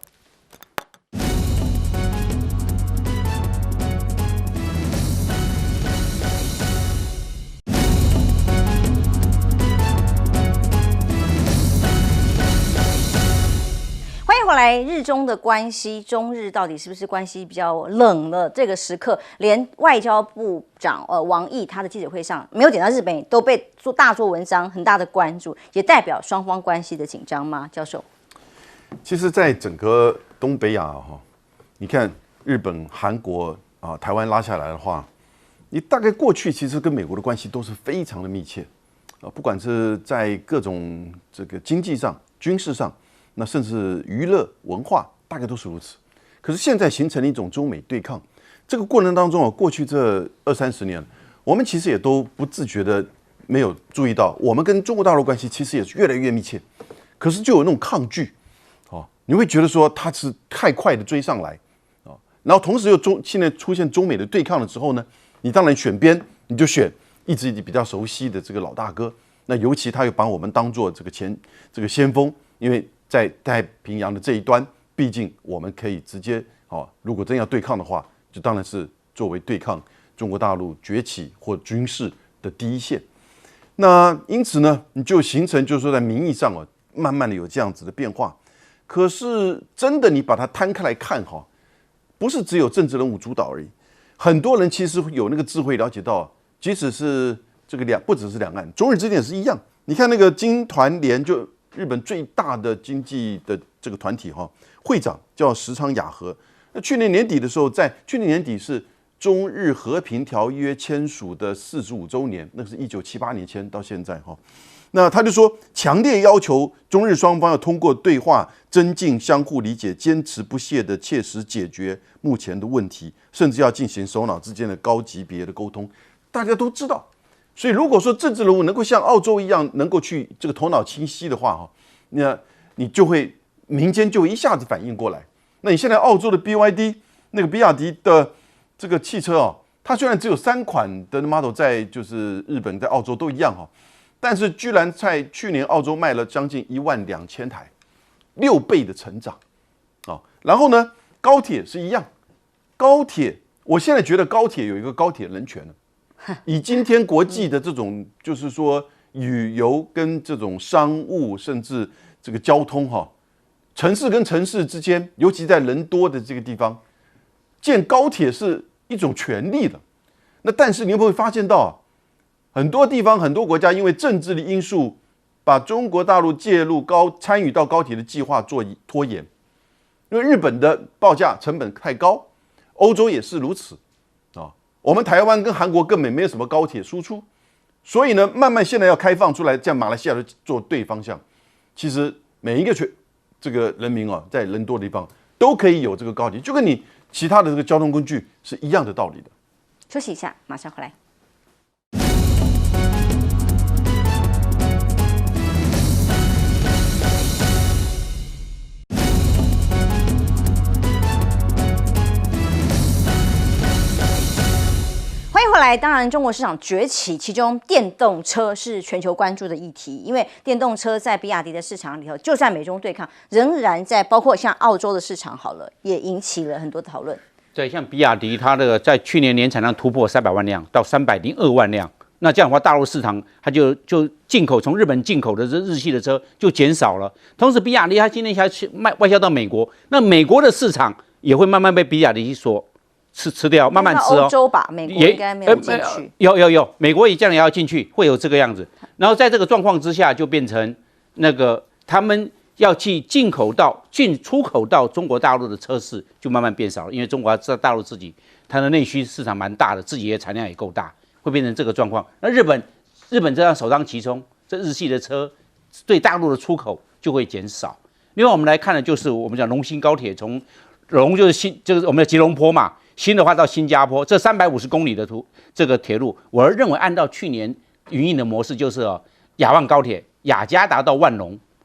来日中的关系，中日到底是不是关系比较冷了？这个时刻，连外交部长王毅他的记者会上没有点到日本，都被大做文章，很大的关注，也代表双方关系的紧张吗？教授，其实，在整个东北亚你看日本、韩国台湾拉下来的话，你大概过去其实跟美国的关系都是非常的密切不管是在各种这个经济上、军事上，那甚至娱乐文化，大概都是如此。可是现在形成了一种中美对抗，这个过程当中过去这20-30年，我们其实也都不自觉的没有注意到，我们跟中国大陆关系其实也是越来越密切，可是就有那种抗拒你会觉得说它是太快的追上来然后同时现在出现中美的对抗了之后呢，你当然选边，你就选一直比较熟悉的这个老大哥。那尤其他又把我们当做这个先锋，因为在太平洋的这一端，毕竟我们可以直接如果真要对抗的话，就当然是作为对抗中国大陆崛起或军事的第一线。那因此呢，你就形成就是说在名义上慢慢的有这样子的变化。可是真的你把它摊开来看不是只有政治人物主导而已，很多人其实有那个智慧了解到，即使是这个不只是两岸，中日之间也是一样。你看那个经团联，就日本最大的经济的这个团体会长叫石仓雅和。那去年年底的时候，在去年年底是中日和平条约签署的45周年，那是1978年签到现在那他就说，强烈要求中日双方要通过对话增进相互理解，坚持不懈地切实解决目前的问题，甚至要进行首脑之间的高级别的沟通。大家都知道，所以如果说政治人物能够像澳洲一样，能够去这个头脑清晰的话那你就会民间就一下子反应过来。那你现在澳洲的 BYD 那个比亚迪的这个汽车它虽然只有3款的 model 在就是日本在澳洲都一样但是居然在去年澳洲卖了将近12000台，6倍的成长然后呢，高铁是一样，高铁我现在觉得高铁有一个高铁人权了，以今天国际的这种就是说旅游跟这种商务甚至这个交通城市跟城市之间，尤其在人多的这个地方，建高铁是一种权利的。那但是你会不会发现到很多地方、很多国家因为政治的因素，把中国大陆介入参与到高铁的计划做拖延，因为日本的报价成本太高，欧洲也是如此我们台湾跟韩国根本没有什么高铁输出，所以呢，慢慢现在要开放出来，这样马来西亚就做对方向。其实每一个这个人民在人多的地方都可以有这个高铁，就跟你其他的这个交通工具是一样的道理的。休息一下，马上回来。欢迎回来。当然，中国市场崛起，其中电动车是全球关注的议题。因为电动车在比亚迪的市场里头，就算美中对抗，仍然在包括像澳洲的市场好了，也引起了很多讨论。对，像比亚迪，它的在去年年产量突破300万辆到302万辆，那这样的话，大陆市场它就进口从日本进口的日系的车就减少了。同时，比亚迪它今年还外销到美国，那美国的市场也会慢慢被比亚迪所吃掉，慢慢吃欧洲吧，美国应该没有进去。有，美国也将来要进去，会有这个样子。然后在这个状况之下，就变成那个他们要去出口到中国大陆的车市就慢慢变少了，因为中国大陆自己它的内需市场蛮大的，自己的产量也够大，会变成这个状况。那日本这样首当其冲，这日系的车对大陆的出口就会减少。另外我们来看的就是我们讲龙新高铁，从龙就是我们的吉隆坡嘛。新的话到新加坡，这350公里的这个铁路，我认为按照去年营运的模式，就是雅万高铁雅加达到万隆，